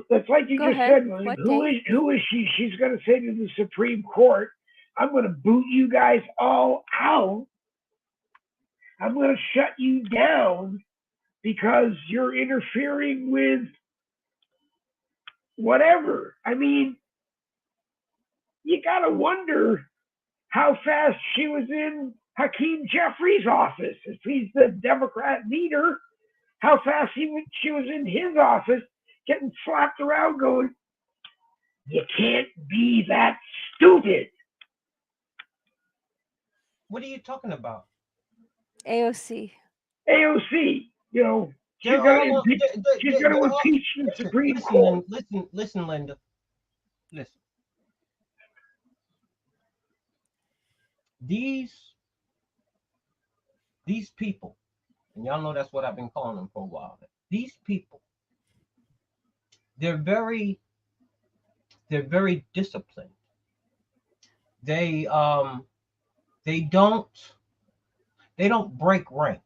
that's like you Go just ahead. said. Who is she? She's going to say to the Supreme Court, I'm going to boot you guys all out. I'm going to shut you down because you're interfering with whatever. I mean, you got to wonder how fast she was in Hakeem Jeffries' office. If he's the Democrat leader, how fast she was in his office getting slapped around going, you can't be that stupid. What are you talking about? AOC. You know, she's going to impeach the Supreme Court. Listen, Linda. Listen. These people, and y'all know that's what I've been calling them for a while. These people, they're very disciplined. They don't break ranks.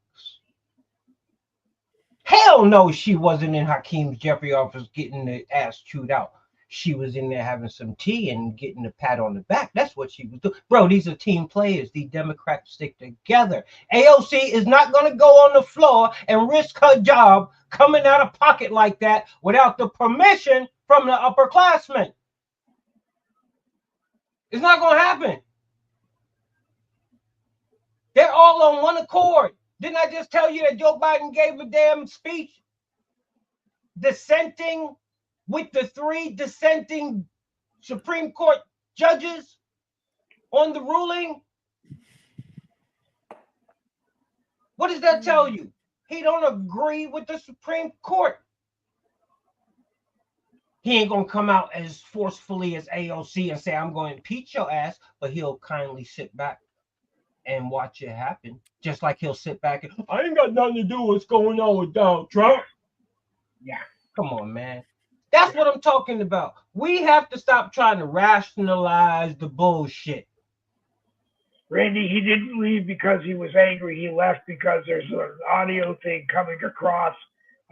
Hell no, she wasn't in Hakeem Jeffries' office getting the ass chewed out. she was in there having some tea and getting a pat on the back. That's what she was doing. Bro, these are team players. The Democrats stick together. AOC is not going to go on the floor and risk her job coming out of pocket like that without the permission from the upperclassmen. It's not going to happen. They're all on one accord. Didn't I just tell you that Joe Biden gave a damn speech dissenting with the 3 dissenting Supreme Court judges on the ruling? What does that tell you? He don't agree with the Supreme Court. He ain't going to come out as forcefully as AOC and say, I'm going to impeach your ass, but he'll kindly sit back and watch it happen. Just like he'll sit back and, I ain't got nothing to do with what's going on with Donald Trump. Yeah. Come on, man. That's what I'm talking about. We have to stop trying to rationalize the bullshit. Randy, he didn't leave because he was angry. He left because there's an audio thing coming across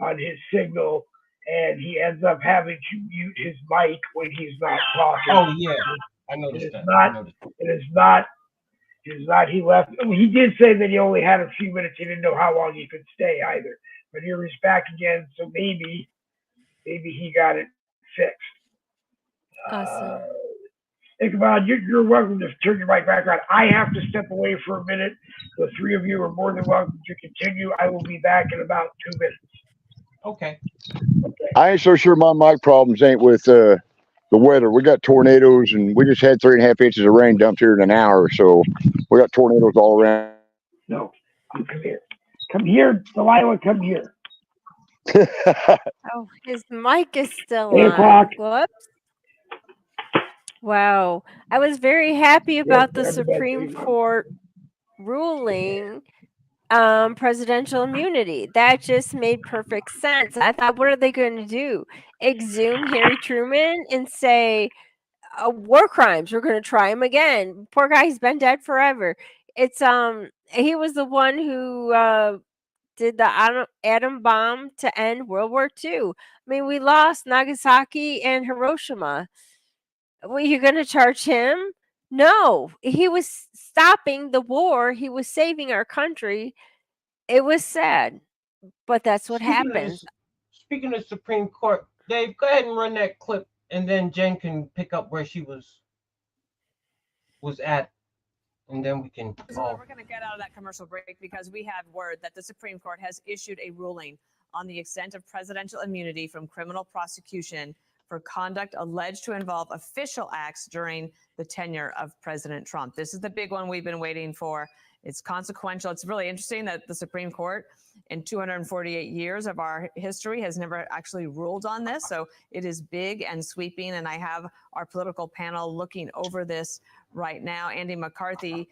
on his signal, and he ends up having to mute his mic when he's not talking. Oh, yeah. I noticed that. It is not. He left. He did say that he only had a few minutes. He didn't know how long he could stay either. But here he's back again, so maybe he got it fixed. Awesome. Ichabod, you're welcome to turn your mic back on. I have to step away for a minute. The 3 of you are more than welcome to continue. I will be back in about 2 minutes. Okay. I ain't so sure my mic problems ain't with the weather. We got tornadoes, and we just had 3.5 inches of rain dumped here in an hour. So we got tornadoes all around. No, come here. Come here, Delilah, come here. Oh, his mic is still 8 on. o'clock. Whoops. Wow. I was very happy about the everybody Supreme please. Court ruling presidential immunity. That just made perfect sense. I thought, what are they going to do? Exhume Harry Truman and say, war crimes, we're going to try him again. Poor guy, he's been dead forever. It's he was the one who did the atom bomb to end World War II. I mean, we lost Nagasaki and Hiroshima. Were you going to charge him? No, he was stopping the war. He was saving our country. It was sad, but that's what happens. Speaking of Supreme Court, Dave, go ahead and run that clip, and then Jen can pick up where she was at, and then we can. So we're going to get out of that commercial break because we have word that the Supreme Court has issued a ruling on the extent of presidential immunity from criminal prosecution for conduct alleged to involve official acts during the tenure of President Trump. This is the big one we've been waiting for. It's consequential. It's really interesting that the Supreme Court in 248 years of our history has never actually ruled on this. So it is big and sweeping. And I have our political panel looking over this right now. Andy McCarthy,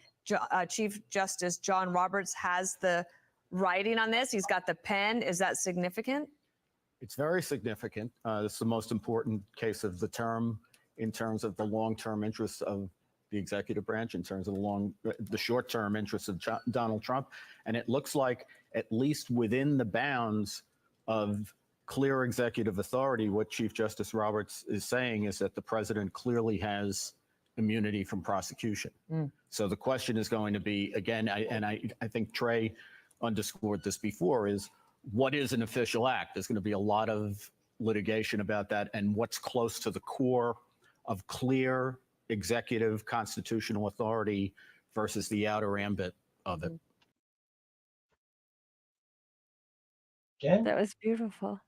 Chief Justice John Roberts has the writing on this. He's got the pen. Is that significant? It's very significant. This is the most important case of the term in terms of the long-term interests of the executive branch, in terms of the short-term interests of Donald Trump. And it looks like, at least within the bounds of clear executive authority, what Chief Justice Roberts is saying is that the president clearly has immunity from prosecution. So the question is going to be, again, I think Trey underscored this before, is what is an official act? There's going to be a lot of litigation about that, and what's close to the core of clear executive constitutional authority versus the outer ambit of it. Jen? That was beautiful.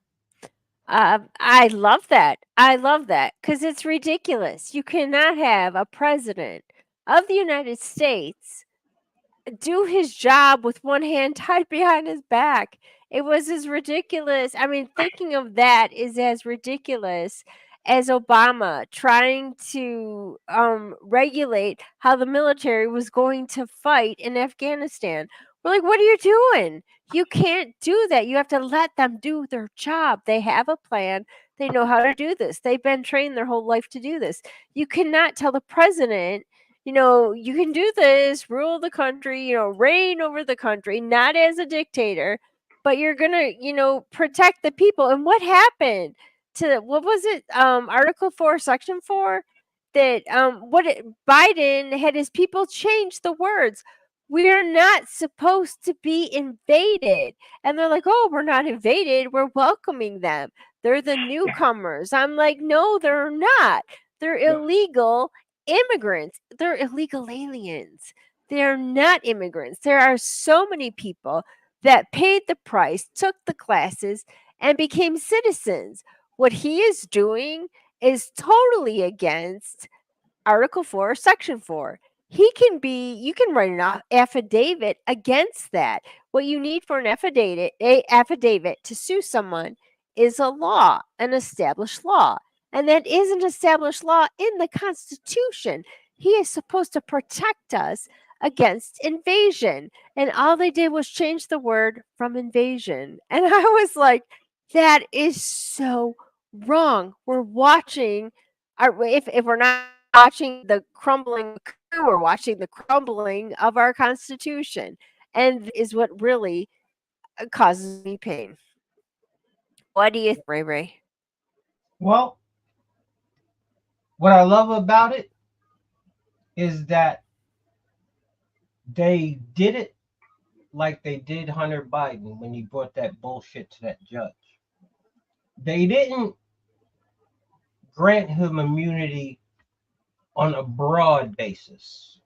I love that. I love that because it's ridiculous. You cannot have a president of the United States do his job with one hand tied behind his back. It was as ridiculous. I mean, thinking of that is as ridiculous as Obama trying to regulate how the military was going to fight in Afghanistan. We're like, what are you doing? You can't do that. You have to let them do their job. They have a plan. They know how to do this. They've been trained their whole life to do this. You cannot tell the president, you can do this, rule the country, reign over the country, not as a dictator, but you're going to, protect the people. And what happened? to what was it? Article 4, Section 4, that Biden had his people change the words. We're not supposed to be invaded. And they're like, oh, we're not invaded. We're welcoming them. They're the newcomers. I'm like, no, they're not. They're illegal immigrants. They're illegal aliens. They're not immigrants. There are so many people that paid the price, took the classes, and became citizens. What he is doing is totally against Article 4, Section 4. You can write an affidavit against that. What you need for an affidavit to sue someone is a law, an established law. And that is an established law in the Constitution. He is supposed to protect us against invasion. And all they did was change the word from invasion. And I was like, that is so wrong. We're watching, if we're not watching the crumbling, we're watching the crumbling of our Constitution. And is what really causes me pain. What do you think, Ray Ray? Well, what I love about it is that they did it like they did Hunter Biden when he brought that bullshit to that judge. They didn't grant him immunity on a broad basis.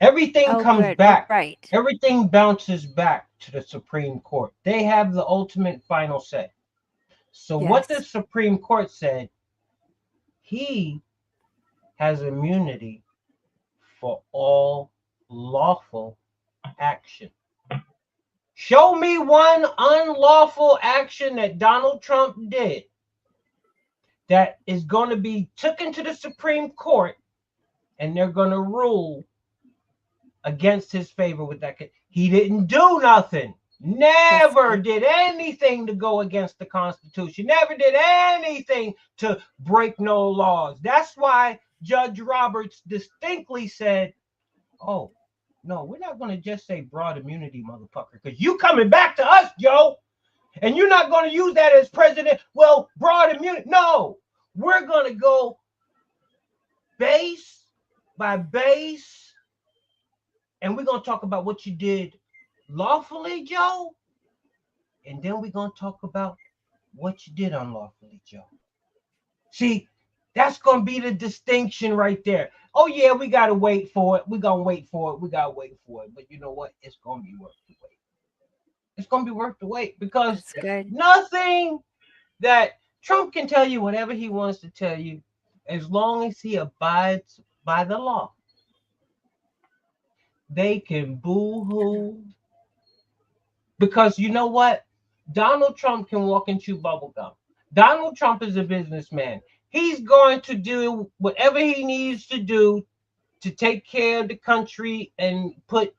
Everything comes back. Right. Everything bounces back to the Supreme Court. They have the ultimate final say. So what the Supreme Court said, he has immunity for all lawful action. Show me one unlawful action that Donald Trump did that is going to be taken to the Supreme Court and they're going to rule against his favor with that. He didn't do nothing. Never did anything to go against the Constitution. Never did anything to break no laws. That's why Judge Roberts distinctly said, oh, no, we're not going to just say broad immunity, motherfucker, because you coming back to us, Joe, and you're not going to use that as president. Well, broad immunity. No, we're going to go base by base, and we're going to talk about what you did lawfully, Joe, and then we're going to talk about what you did unlawfully, Joe. See, that's going to be the distinction right there. Oh, yeah, we got to wait for it. We're going to wait for it. We got to wait for it. But you know what? It's going to be worth the wait. It's going to be worth the wait because nothing that Trump can tell you whatever he wants to tell you as long as he abides by the law. They can boo-hoo. Because you know what? Donald Trump can walk and chew bubble gum. Donald Trump is a businessman. He's going to do whatever he needs to do to take care of the country and put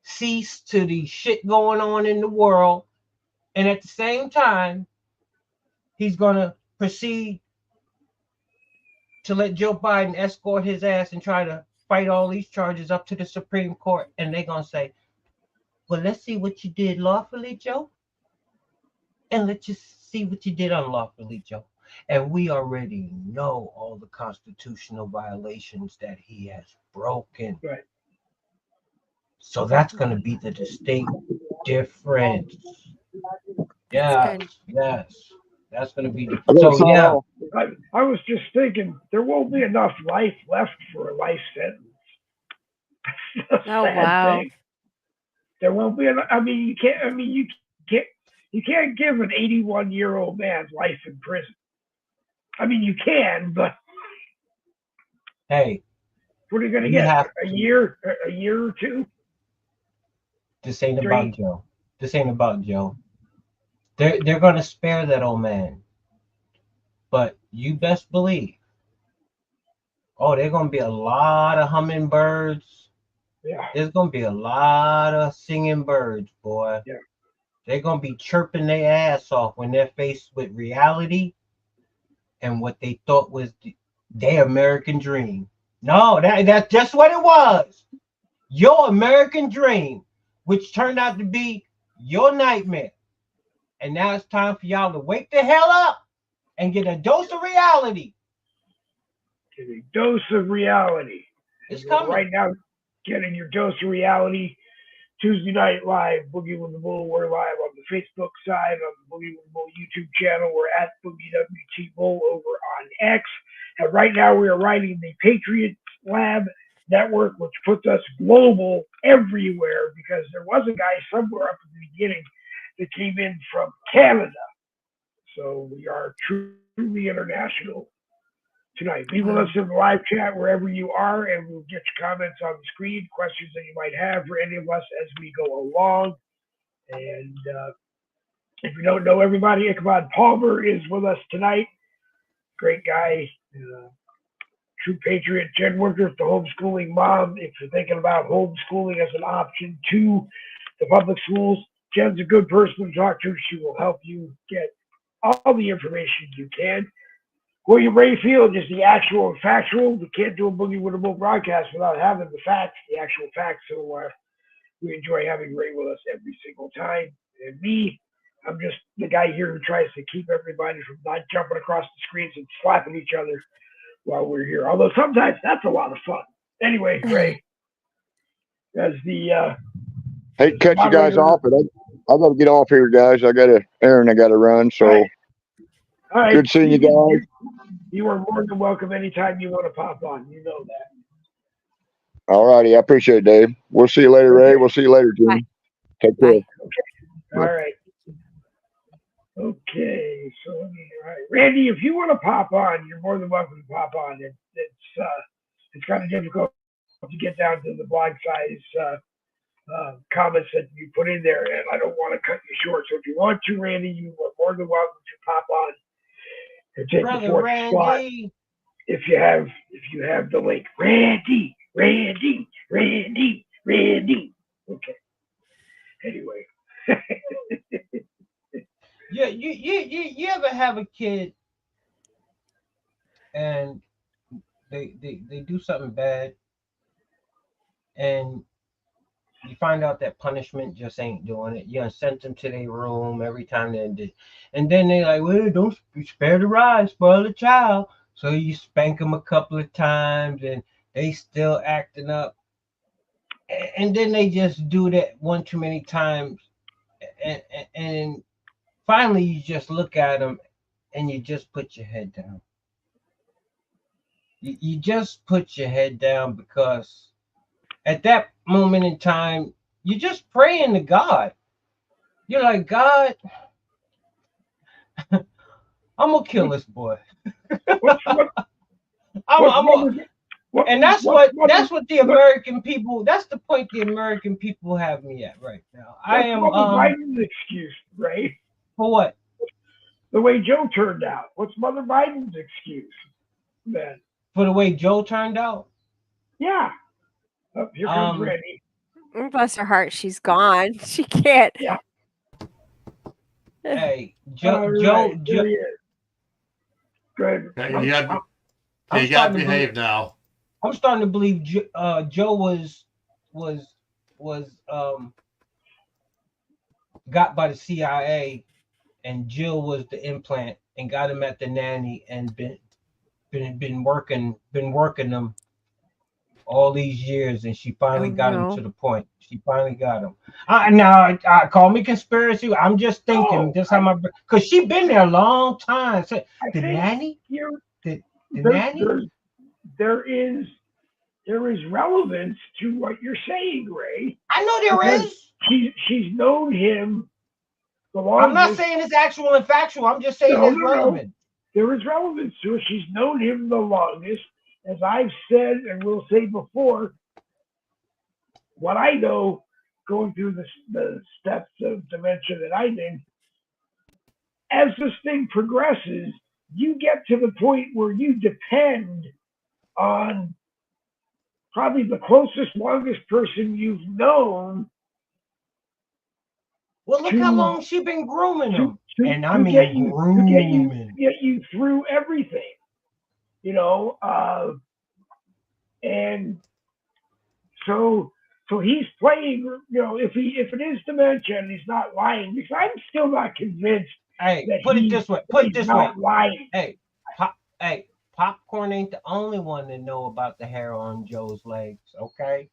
cease to the shit going on in the world. And at the same time, he's going to proceed to let Joe Biden escort his ass and try to fight all these charges up to the Supreme Court. And they're going to say, well, let's see what you did lawfully, Joe. And let's just see what you did unlawfully, Joe. And we already know all the constitutional violations that he has broken. Right. So that's going to be the distinct difference. Yeah, yes. That's going to be the... So, yeah. I was just thinking, there won't be enough life left for a life sentence. Oh, wow. Thing. There won't be enough. You can't give an 81-year-old man life in prison. You can, but hey, what are you going to get? A year or two? This ain't about Joe. This ain't about Joe. They're going to spare that old man, but you best believe. Oh, there's going to be a lot of hummingbirds. Yeah. There's going to be a lot of singing birds, boy. Yeah. They're going to be chirping their ass off when they're faced with reality and what they thought was their American dream. No, that's just what it was. Your American dream, which turned out to be your nightmare. And now it's time for y'all to wake the hell up and get a dose of reality. Get a dose of reality. It's And you're coming. right now getting your dose of reality. Tuesday Night Live, Boogie with the Bull. We're live on the Facebook side, on the Boogie with the Bull YouTube channel. We're at Boogie WT Bull over on X. And right now we are riding the Patriot Lab Network, which puts us global everywhere, because there was a guy somewhere up at the beginning that came in from Canada. So we are truly international tonight. Be with us in the live chat wherever you are, and we'll get your comments on the screen, questions that you might have for any of us as we go along. And if you don't know everybody, Ichabod Palmer is with us tonight. Great guy, true patriot. Jen Woodruff, the homeschooling mom. If you're thinking about homeschooling as an option to the public schools, Jen's a good person to talk to. She will help you get all the information you can. William Rayfield is the actual and factual. We can't do a Boogie with a Bull broadcast without having the facts, the actual facts. So we enjoy having Ray with us every single time. And me, I'm just the guy here who tries to keep everybody from not jumping across the screens and slapping each other while we're here. Although sometimes that's a lot of fun. Anyway, Ray, as the Hate to cut you guys off, but I got to get off here, guys. I got an errand I got to run. So all right. Good seeing you guys. You are more than welcome anytime you want to pop on. You know that. All righty. I appreciate it, Dave. We'll see you later, Ray. We'll see you later, Jimmy. Take care. Bye. All right. Okay. So, all right. Randy, if you want to pop on, you're more than welcome to pop on. It's kind of difficult to get down to the blog size comments that you put in there, and I don't want to cut you short. So if you want to, Randy, you are more than welcome to pop on and take the fourth slot if you have the link. Randy. Okay. Anyway. Yeah, you ever have a kid and they do something bad, and you find out that punishment just ain't doing it. You sent them to their room every time they did. And then they like, well, don't spare the rod, spoil the child. So you spank them a couple of times and they still acting up. And then they just do that one too many times. And finally you just look at them and you just put your head down. You just put your head down, because at that moment in time, you're just praying to God. You're like, God, I'm gonna kill this boy. And that's what the American people. That's the point the American people have me at right now. I am. Mother Biden's excuse, right? For what? The way Joe turned out. What's Mother Biden's excuse, then? For the way Joe turned out? Yeah. Oh, here comes Randy. Bless her heart, she's gone. She can't. Yeah. Hey, Joe. Here he is. Good. You got to behave now. I'm starting to believe Joe was got by the CIA, and Jill was the implant, and got him at the nanny, and been working them all these years, and she finally got him to the point. She finally got him. Now, call me conspiracy. I'm just thinking, because she been there a long time. So, the nanny? The nanny? There is relevance to what you're saying, Ray. I know there is. She's known him the longest. I'm not saying it's actual and factual. I'm just saying it's relevant. There is relevance to it. She's known him the longest. As I've said and will say before, what I know going through the steps of dementia that I'm in, as this thing progresses, you get to the point where you depend on probably the closest, longest person you've known. Well, look how long she's been grooming him. And I mean grooming. To get you through everything. You know, and so So he's playing, if it is dementia and he's not lying, because I'm still not convinced Hey, that put it this way. Put it he's this way. not lying. Hey, Popcorn ain't the only one to know about the hair on Joe's legs. Okay,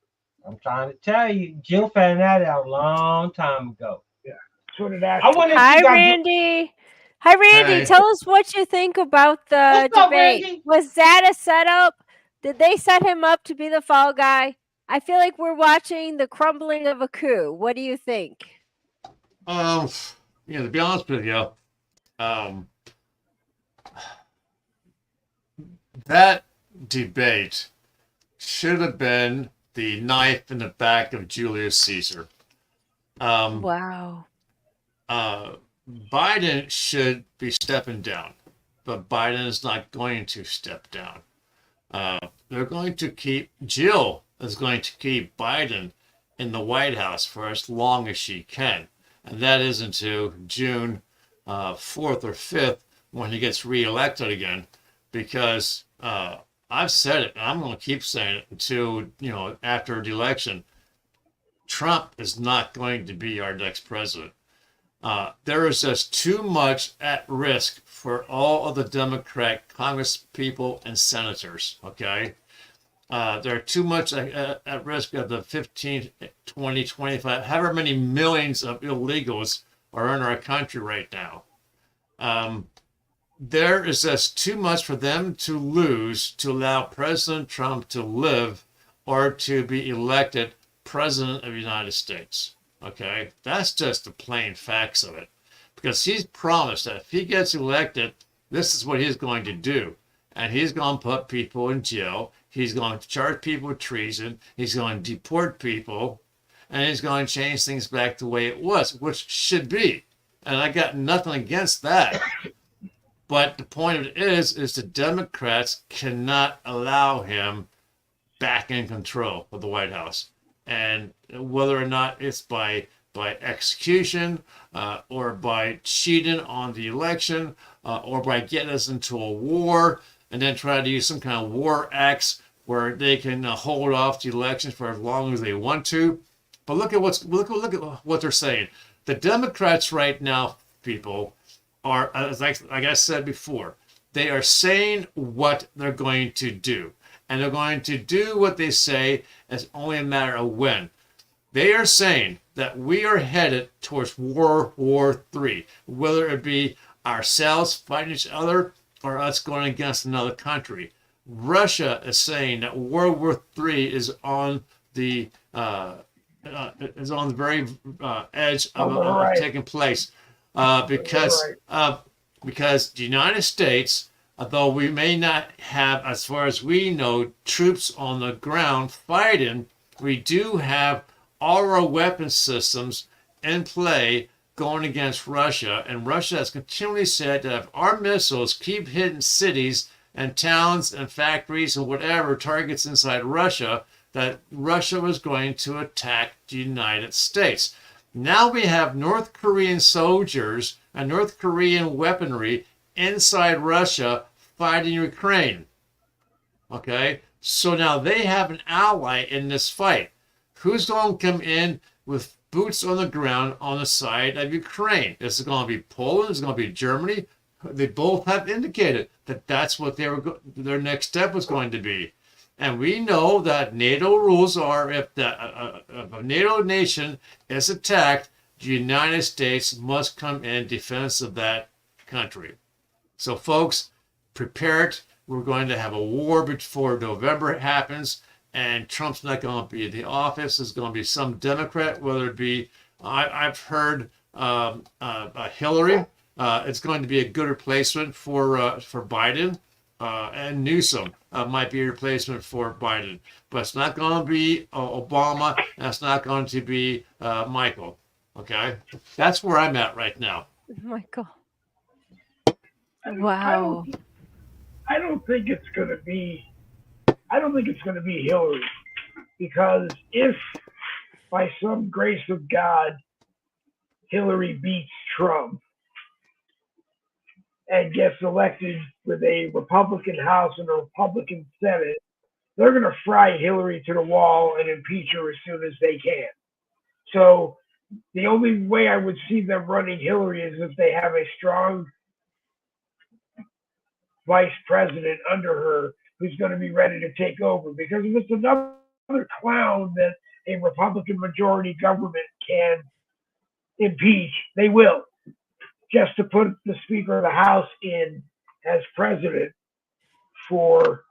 I'm trying to tell you, Jill found that out a long time ago. Yeah. So did Ashley. I wonder if Hi, you got Randy. Hi, Randy. Hey. Tell us what you think about the What's up, debate. Randy? Was that a setup? Did they set him up to be the fall guy? I feel like we're watching the crumbling of a coup. What do you think? To be honest with you, that debate should have been the knife in the back of Julius Caesar. Wow. Biden should be stepping down, but Biden is not going to step down. They're going to Jill is going to keep Biden in the White House for as long as she can. And that is until June 4th or 5th when he gets reelected again, because I've said it, and I'm going to keep saying it until, after the election. Trump is not going to be our next president. There is just too much at risk for all of the Democrat Congress people and senators, okay? They're too much at risk of the 15, 20, 25, however many millions of illegals are in our country right now. There is just too much for them to lose to allow President Trump to live or to be elected President of the United States. Okay, that's just the plain facts of it. Because he's promised that if he gets elected, this is what he's going to do. And he's going to put people in jail. He's going to charge people with treason. He's going to deport people. And he's going to change things back the way it was, which should be. And I got nothing against that. But the point of it is the Democrats cannot allow him back in control of the White House. And whether or not it's by execution or by cheating on the election or by getting us into a war and then try to use some kind of war acts where they can hold off the elections for as long as they want to. But look at what they're saying. The Democrats right now, people, are, like I said before, they are saying what they're going to do. And they're going to do what they say. It's only a matter of when. They are saying that we are headed towards World War III, whether it be ourselves fighting each other or us going against another country. Russia is saying that World War III is on the very edge of taking place because the United States, although we may not have, as far as we know, troops on the ground fighting, we do have all our weapon systems in play going against Russia. And Russia has continually said that if our missiles keep hitting cities and towns and factories and whatever targets inside Russia, that Russia was going to attack the United States. Now we have North Korean soldiers and North Korean weaponry inside Russia fighting Ukraine. Okay, so now they have an ally in this fight. Who's going to come in with boots on the ground on the side of Ukraine? Is it going to be Poland? Is it going to be Germany? They both have indicated that that's what their next step was going to be. And we know that NATO rules are if a NATO nation is attacked, the United States must come in defense of that country. So, folks, prepare it. We're going to have a war before November happens, and Trump's not going to be in the office. There's going to be some Democrat, whether it be, I've heard Hillary. It's going to be a good replacement for Biden, and Newsom might be a replacement for Biden. But it's not going to be Obama, and it's not going to be Michael. Okay? That's where I'm at right now. Michael. Wow. I don't think it's going to be. I don't think it's going to be Hillary, because if by some grace of God Hillary beats Trump and gets elected with a Republican House and a Republican Senate, they're going to fry Hillary to the wall and impeach her as soon as they can. So the only way I would see them running Hillary is if they have a strong vice president under her who's going to be ready to take over. Because if it's another clown that a Republican majority government can impeach, they will, just to put the Speaker of the House in as president for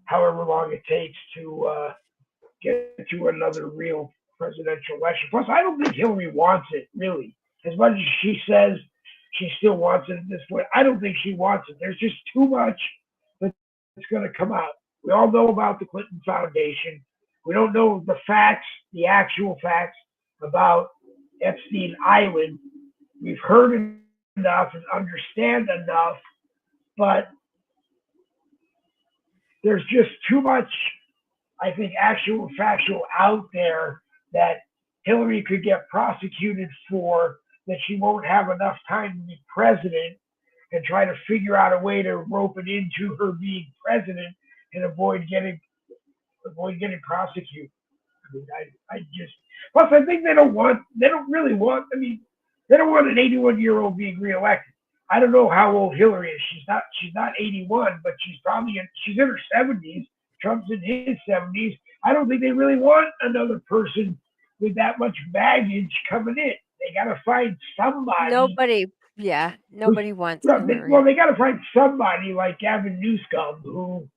however long it takes to get to another real presidential election. Plus, I don't think Hillary wants it, really. As much as she says she still wants it at this point, I don't think she wants it. There's just too much that's going to come out. We all know about the Clinton Foundation. We don't know the facts, the actual facts about Epstein Island. We've heard enough and understand enough, but there's just too much, I think, actual factual out there that Hillary could get prosecuted for, that she won't have enough time to be president, and try to figure out a way to rope it into her being president and avoid getting prosecuted. I mean, I just, plus I think they don't really want, I mean, they don't want an 81-year-old being reelected. I don't know how old Hillary is. She's not 81, but she's in her 70s. Trump's in his 70s. I don't think they really want another person with that much baggage coming in. They got to find somebody. Nobody wants Hillary. Well, they got to find somebody like Gavin Newsom who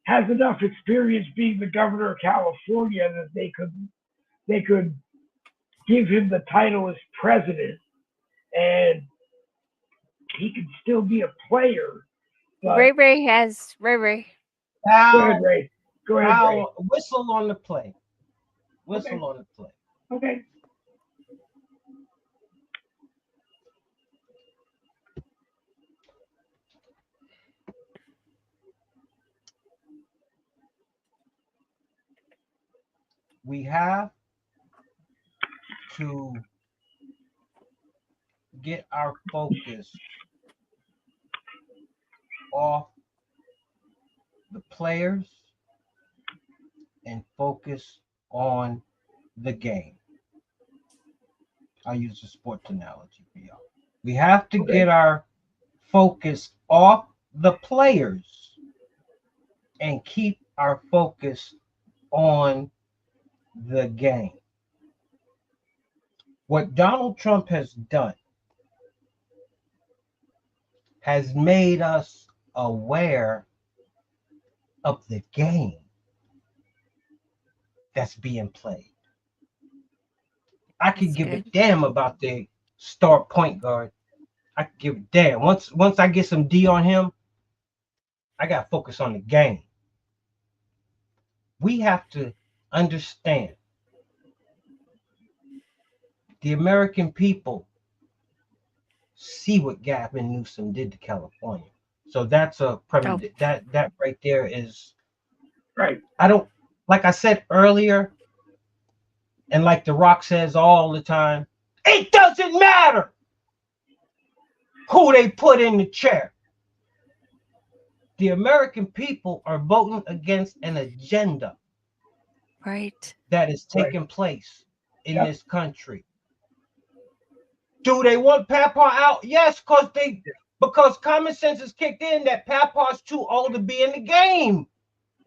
has enough experience being the governor of California that they could give him the title as president, and he can still be a player. Ray. Go ahead, Ray. Ray. Whistle on the play. Whistle on the play. Okay. We have to get our focus off the players and focus on the game. I'll use a sports analogy for y'all. We have to get our focus off the players and keep our focus on the game. What Donald Trump has done has made us aware of the game that's being played. I could give a damn about the star point guard. I could give a damn. Once I get some D on him, I got to focus on the game. We have to understand the American people see what Gavin Newsom did to California. So that's a that right there is right. I don't, like I said earlier, and like The Rock says all the time, it doesn't matter who they put in the chair. The American people are voting against an agenda, right, that is taking place in this country. Do they want Papa out? Yes, because common sense is kicked in that Papa's too old to be in the game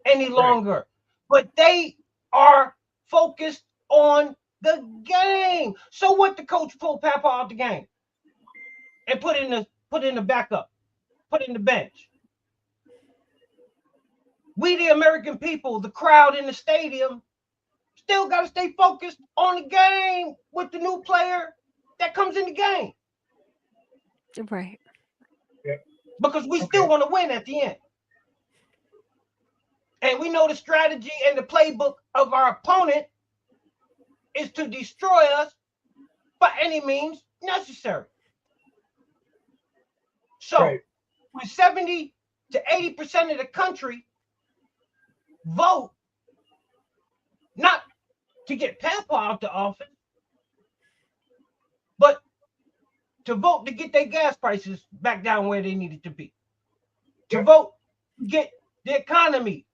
any longer. But they are focused on the game. So what, the coach pull Papa out the game and put in the backup, put in the bench? We, the American people, the crowd in the stadium, still got to stay focused on the game with the new player that comes in the game. Right. Because we still want to win at the end. And we know the strategy and the playbook of our opponent is to destroy us by any means necessary. So when 70 to 80% of the country vote not to get Papa out the office, but to vote to get their gas prices back down where they needed to be, to vote to get the economy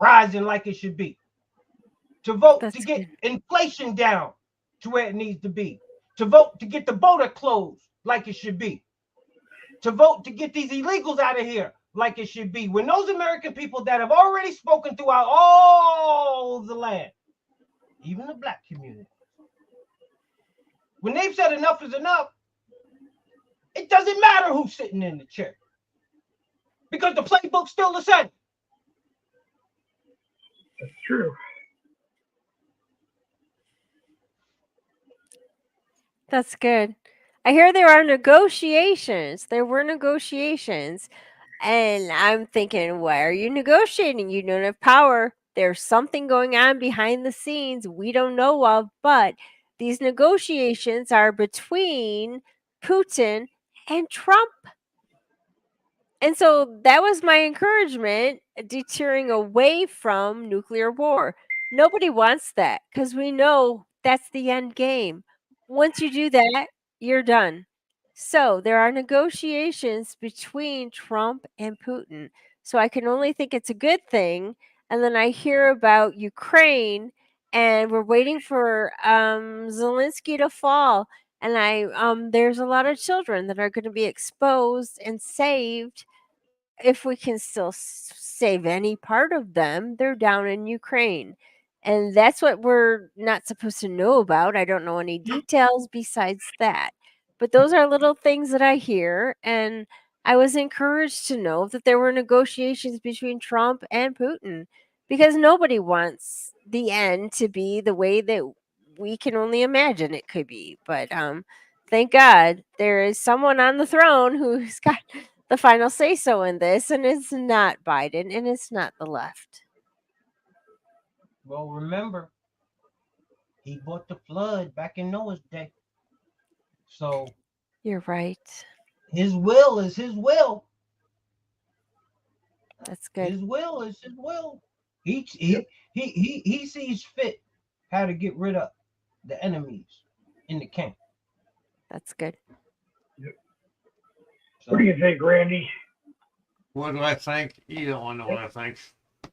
rising like it should be, to vote to get inflation down to where it needs to be, to vote to get the border closed like it should be, to vote to get these illegals out of here like it should be. When those American people that have already spoken throughout all the land, even the black community, when they've said enough is enough, it doesn't matter who's sitting in the chair because the playbook's still the same. That's true. That's good. I hear there are negotiations. There were negotiations. And I'm thinking, why are you negotiating? You don't have power. There's something going on behind the scenes we don't know of, but these negotiations are between Putin and Trump. And so that was my encouragement, deterring away from nuclear war. Nobody wants that because we know that's the end game. Once you do that, you're done. So there are negotiations between Trump and Putin. So I can only think it's a good thing. And then I hear about Ukraine, and we're waiting for Zelensky to fall. And there's a lot of children that are going to be exposed and saved. If we can still save any part of them, they're down in Ukraine. And that's what we're not supposed to know about. I don't know any details besides that. But those are little things that I hear. And I was encouraged to know that there were negotiations between Trump and Putin because nobody wants the end to be the way that we can only imagine it could be. But thank God there is someone on the throne who's got the final say so in this, and it's not Biden and it's not the left. Well, remember, he brought the flood back in Noah's day. So you're right. His will is his will. That's good. His will is his will. He sees fit how to get rid of the enemies in the camp. That's good. What do you think, Randy? What do I think? You don't want to know what I think.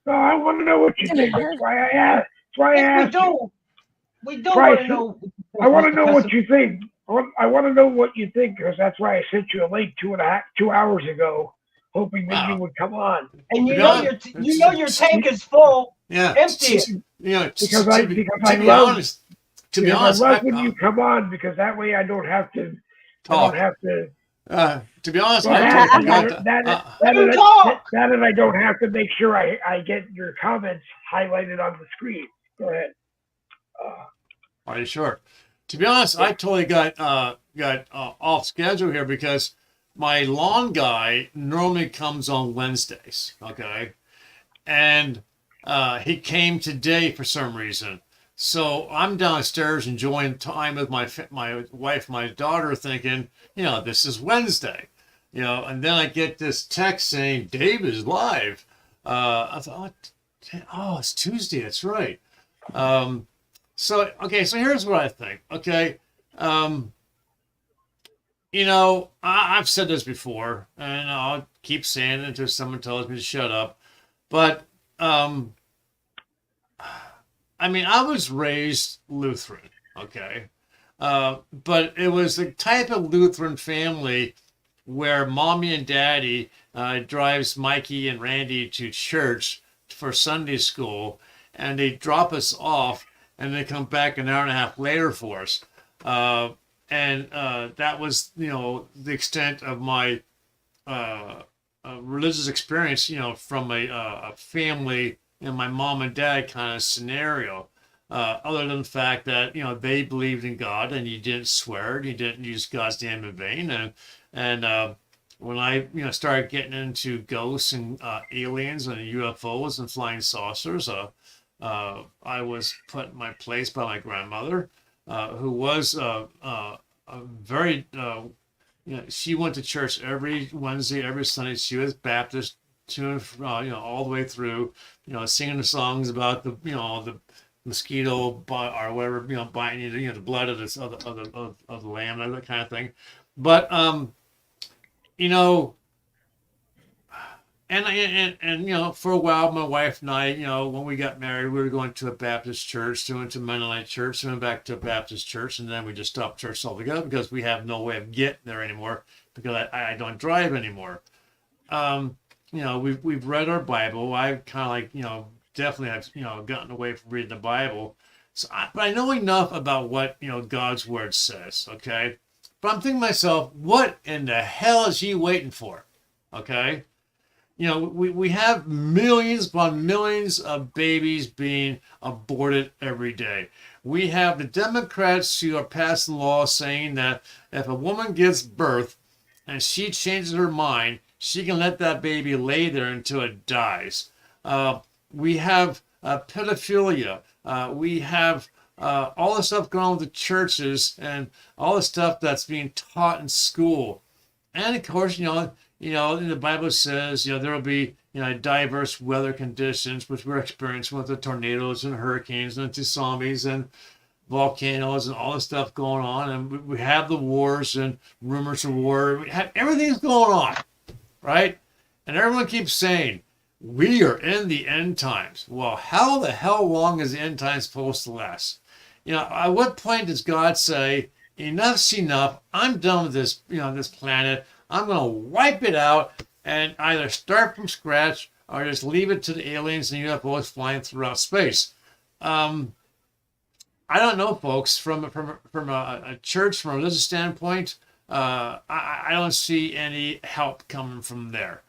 No, I want to know what you think. That's why I asked. That's why I asked. We do want to know. I want to know what you think. I want to know what you think because that's why I sent you a link 2 hours ago, hoping that you would come on. And you know your tank is full. Yeah, empty. Because I love when you come on because that way I don't have to talk. To be honest, I don't have to make sure I get your comments highlighted on the screen. Go ahead. Are you sure? To be honest, I totally got off schedule here because my lawn guy normally comes on Wednesdays, okay? And he came today for some reason. So I'm downstairs enjoying time with my wife, my daughter, thinking, this is Wednesday, and then I get this text saying Dave is live. I thought, oh, it's Tuesday. That's right. So here's what I think. Okay. I've said this before and I'll keep saying it until someone tells me to shut up. But, I was raised Lutheran, okay? But it was the type of Lutheran family where mommy and daddy drives Mikey and Randy to church for Sunday school, and they drop us off, and they come back an hour and a half later for us. And that was, the extent of my religious experience, from a family and my mom and dad kind of scenario, other than the fact that, they believed in God and you didn't swear, and you didn't use God's name in vain. And when I, started getting into ghosts and aliens and UFOs and flying saucers, I was put in my place by my grandmother, who was a very, she went to church every Wednesday, every Sunday. She was Baptist, all the way through, singing the songs about the mosquito or whatever, biting you, the blood of the lamb, that kind of thing. But And you know, for a while, my wife and I, you know, when we got married, we were going to a Baptist church, then went to Mennonite church, then went back to a Baptist church, and then we just stopped church altogether because we have no way of getting there anymore because I don't drive anymore. You know, we've read our Bible. I've kind of like, you know, definitely have, you know, gotten away from reading the Bible. So but I know enough about what, you know, God's word says, okay? But I'm thinking to myself, what in the hell is he waiting for? Okay? You know, we have millions upon millions of babies being aborted every day. We have the Democrats who are passing laws saying that if a woman gives birth and she changes her mind, she can let that baby lay there until it dies. We have pedophilia. We have all the stuff going on with the churches and all the stuff that's being taught in school. And of course, you know, the Bible says, you know, there will be, you know, diverse weather conditions, which we're experiencing with the tornadoes and hurricanes and tsunamis and volcanoes and all this stuff going on. And we have the wars and rumors of war. We have, everything's going on, right? And everyone keeps saying, we are in the end times. Well, how the hell long is the end times supposed to last? You know, at what point does God say, enough's enough, I'm done with this, you know, this planet, I'm going to wipe it out and either start from scratch or just leave it to the aliens and UFOs flying throughout space. I don't know, folks. From a church, from a religious standpoint, I don't see any help coming from there.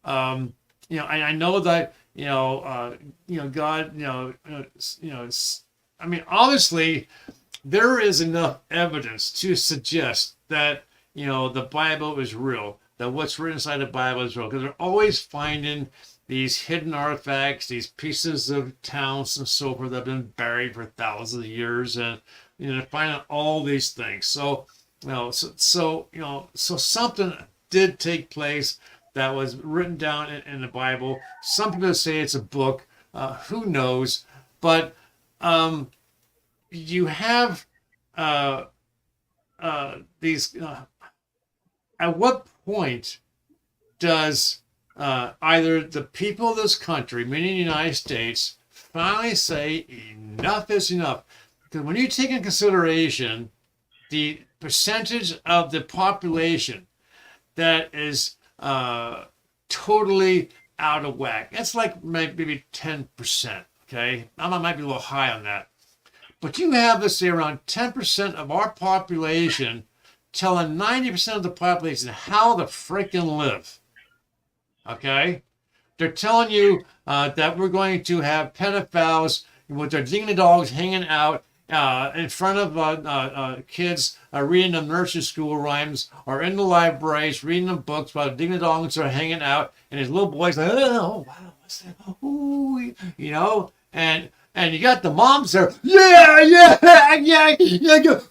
You know, I know that you know God, I mean, obviously, there is enough evidence to suggest that, you know, the Bible is real, that what's written inside the Bible is real, because they're always finding these hidden artifacts, these pieces of towns and so forth that have been buried for thousands of years, and, you know, they're finding all these things. So, you know, so something did take place that was written down in the Bible. Some people say it's a book. Who knows? But you have these. At what point does either the people of this country, meaning the United States, finally say enough is enough? Because when you take into consideration the percentage of the population that is totally out of whack, it's like maybe 10%. Okay, I might be a little high on that, but you have, let's say, around 10% of our population telling 90% of the population how to freaking live. Okay? They're telling you that we're going to have pedophiles with their ding dogs hanging out in front of kids reading them nursery school rhymes, or in the libraries reading them books while the ding dogs are hanging out, and his little boys like, oh wow, what's that? Ooh, you know, and you got the moms there, yeah,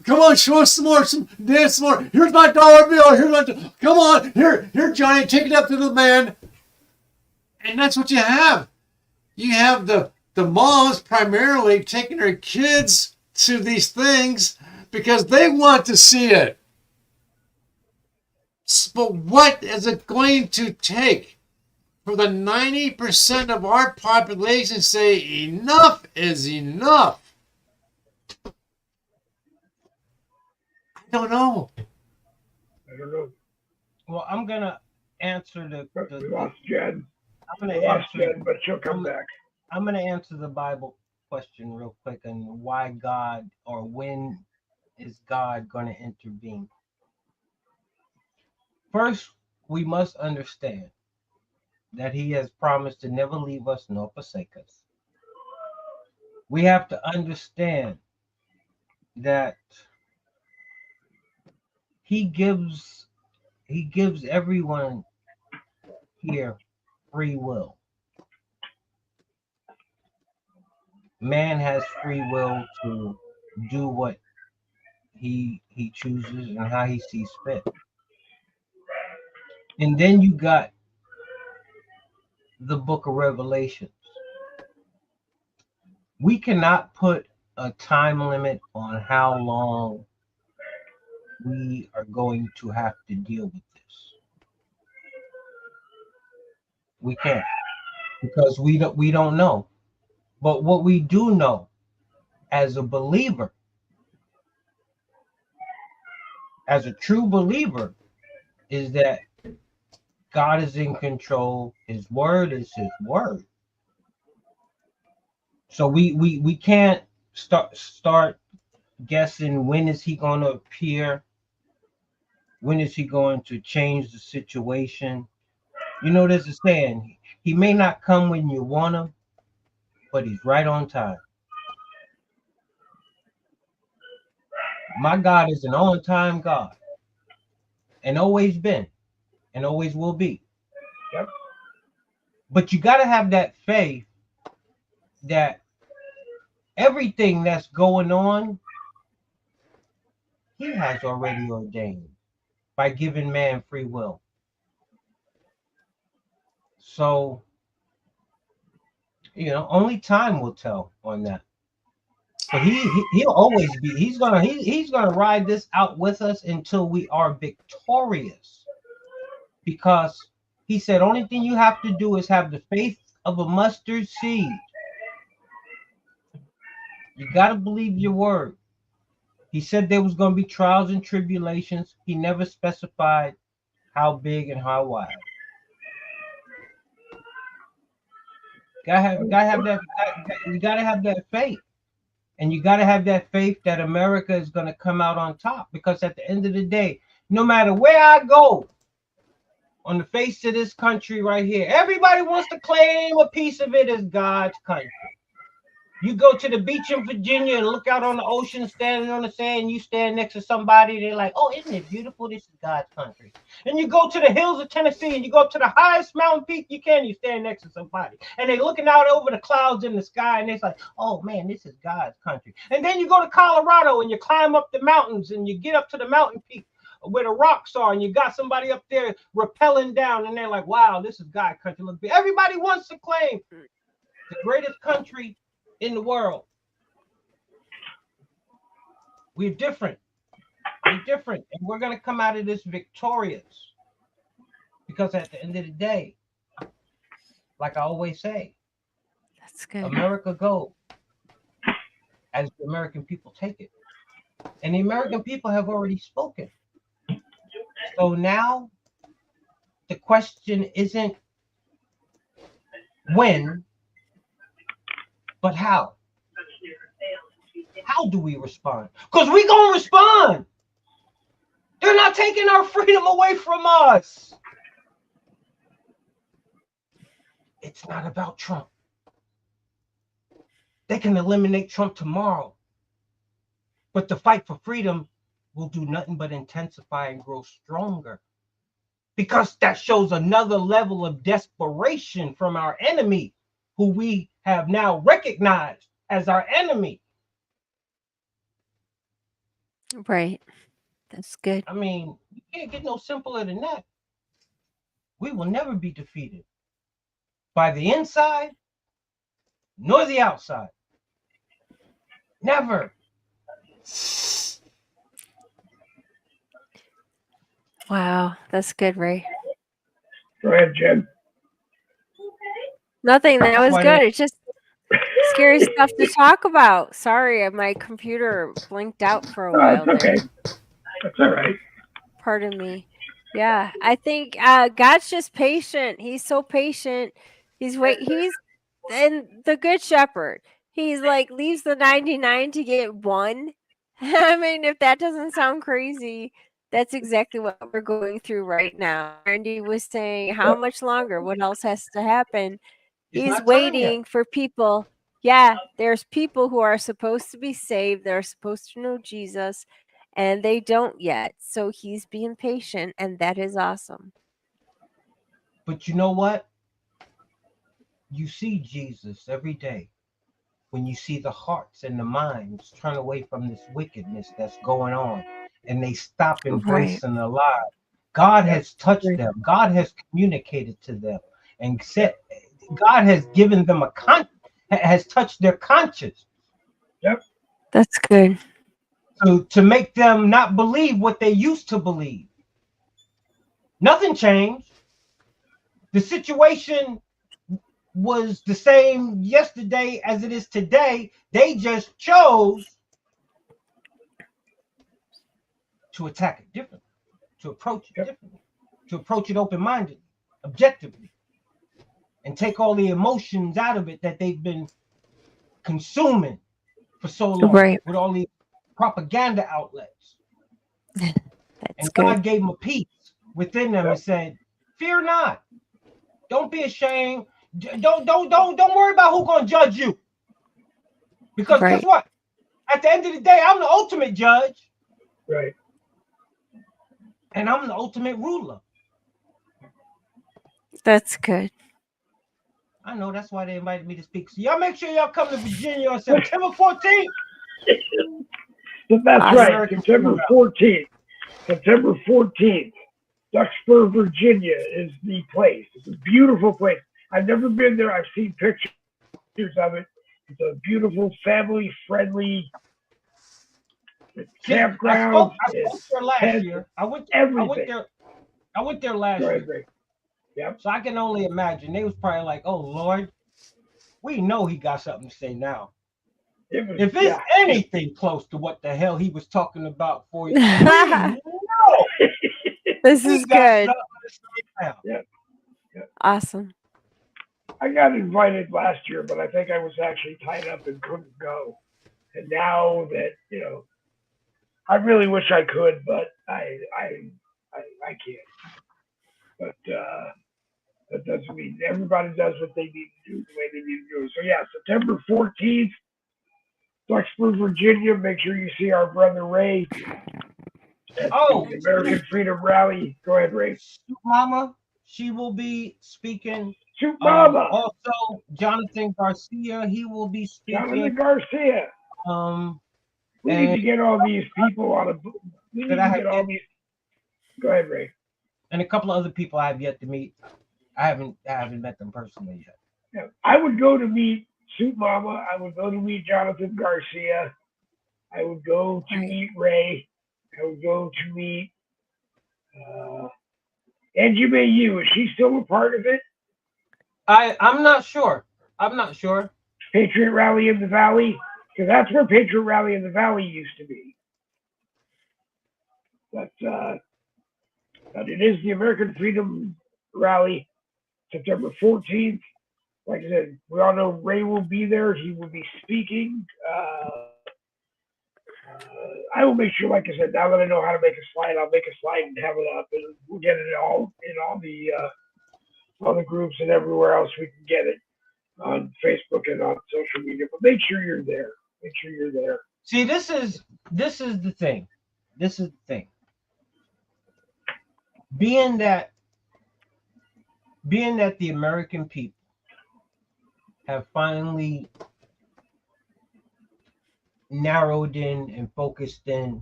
come on, show us some more, dance some more. Here's my dollar bill. Come on, here, Johnny, take it up to the man. And that's what you have. You have the moms primarily taking their kids to these things because they want to see it. But what is it going to take for the 90% of our population to say enough is enough? I don't know. I don't know. Well, I'm gonna answer We lost Jen. I'm gonna We lost answer. Jen, but she'll come back. I'm gonna answer the Bible question real quick and why God, or when is God going to intervene? First, we must understand that He has promised to never leave us nor forsake us. We have to understand that He gives everyone here free will. Man has free will to do what he chooses and how he sees fit. And then you got the book of Revelations. We cannot put a time limit on how long we are going to have to deal with this. We can't, because we don't know. But what we do know as a believer, as a true believer, is that God is in control. His word is his word. So we can't start guessing when is he going to appear, when is he going to change the situation. You know, there's a saying, he may not come when you want him, but he's right on time. My God is an on-time God, and always been, and always will be. Yep. But you got to have that faith that everything that's going on, he has already ordained by giving man free will. So, only time will tell on that. But he'll always be. He's gonna ride this out with us until we are victorious. Because he said, only thing you have to do is have the faith of a mustard seed. You got to believe your word. He said there was going to be trials and tribulations. He never specified how big and how wide. You gotta have that faith. And you got to have that faith that America is going to come out on top. Because at the end of the day, no matter where I go on the face of this country right here, everybody wants to claim a piece of it as God's country. You go to the beach in Virginia and look out on the ocean, standing on the sand, you stand next to somebody, they're like, oh, isn't it beautiful? This is God's country. And you go to the hills of Tennessee and you go up to the highest mountain peak you can, you stand next to somebody. And they're looking out over the clouds in the sky and they're like, oh man, this is God's country. And then you go to Colorado and you climb up the mountains and you get up to the mountain peak where the rocks are and you got somebody up there rappelling down and they're like, wow, this is God's country. Look, everybody wants to claim the greatest country in the world. We're different. We're different. And we're going to come out of this victorious. Because at the end of the day, like I always say, that's good. America go as the American people take it. And the American people have already spoken. So now the question isn't when, but how? How do we respond? Because we're going to respond. They're not taking our freedom away from us. It's not about Trump. They can eliminate Trump tomorrow. But the fight for freedom will do nothing but intensify and grow stronger. Because that shows another level of desperation from our enemy, who we have now recognized as our enemy. Right. That's good. I mean, you can't get no simpler than that. We will never be defeated by the inside nor the outside. Never. Wow. That's good, Ray. Go ahead, Jen. Nothing. That was good. It's just scary stuff to talk about. Sorry, my computer blinked out for a while. That's okay. That's all right. Pardon me. Yeah, I think God's just patient. He's so patient. He's and the good shepherd. He's like leaves the 99 to get one. I mean, if that doesn't sound crazy, that's exactly what we're going through right now. Randy was saying, how much longer? What else has to happen? He's waiting for people. Yeah, there's people who are supposed to be saved. They're supposed to know Jesus, and they don't yet. So he's being patient, and that is awesome. But you know what? You see Jesus every day when you see the hearts and the minds turn away from this wickedness that's going on, and they stop embracing the lie. God has touched them. God has communicated to them, and said, God has given them has touched their conscience. Yep. That's good. So to make them not believe what they used to believe. Nothing changed. The situation was the same yesterday as it is today. They just chose to attack it differently, to approach it differently, to approach it open-mindedly, objectively, and take all the emotions out of it that they've been consuming for so long with all the propaganda outlets. And God gave them a peace within them and said, "Fear not. Don't be ashamed. Don't worry about who's going to judge you. Because guess what? At the end of the day, I'm the ultimate judge. Right. And I'm the ultimate ruler." That's good. I know, that's why they invited me to speak. So y'all make sure y'all come to Virginia on September 14th. That's right. September 14th. September 14th. Duxborough, Virginia is the place. It's a beautiful place. I've never been there. I've seen pictures of it. It's a beautiful, family-friendly campground. I spoke there last year. I went there last year. Yep. So I can only imagine. They was probably like, "Oh Lord, we know he got something to say now." If it's anything close to what the hell he was talking about for you, no. This is good. Yeah. Awesome. I got invited last year, but I think I was actually tied up and couldn't go. And now that, I really wish I could, but I can't. But that doesn't mean everybody does what they need to do the way they need to do it. So yeah, September 14th, Duxborough, Virginia. Make sure you see our brother Ray at the American Freedom Rally. Go ahead, Ray. Soup Mama, she will be speaking. Soup Mama. Also, Jonathan Garcia, he will be speaking. Jonathan Garcia. We need to get all these people on a. We need to get all these. Go ahead, Ray. And a couple of other people I have yet to meet. I haven't met them personally yet. Yeah, I would go to meet Soup Mama. I would go to meet Jonathan Garcia. I would go to meet Ray. I would go to meet Angie Mayu. Is she still a part of it? I'm not sure. Patriot Rally in the Valley? Because that's where Patriot Rally in the Valley used to be. But it is the American Freedom Rally, September 14th. Like I said, we all know Ray will be there. He will be speaking. I will make sure, like I said, now that I know how to make a slide, I'll make a slide and have it up, and we'll get it all in all the groups and everywhere else we can get it on Facebook and on social media. But make sure you're there. Make sure you're there. See, this is the thing. Being that the American people have finally narrowed in and focused in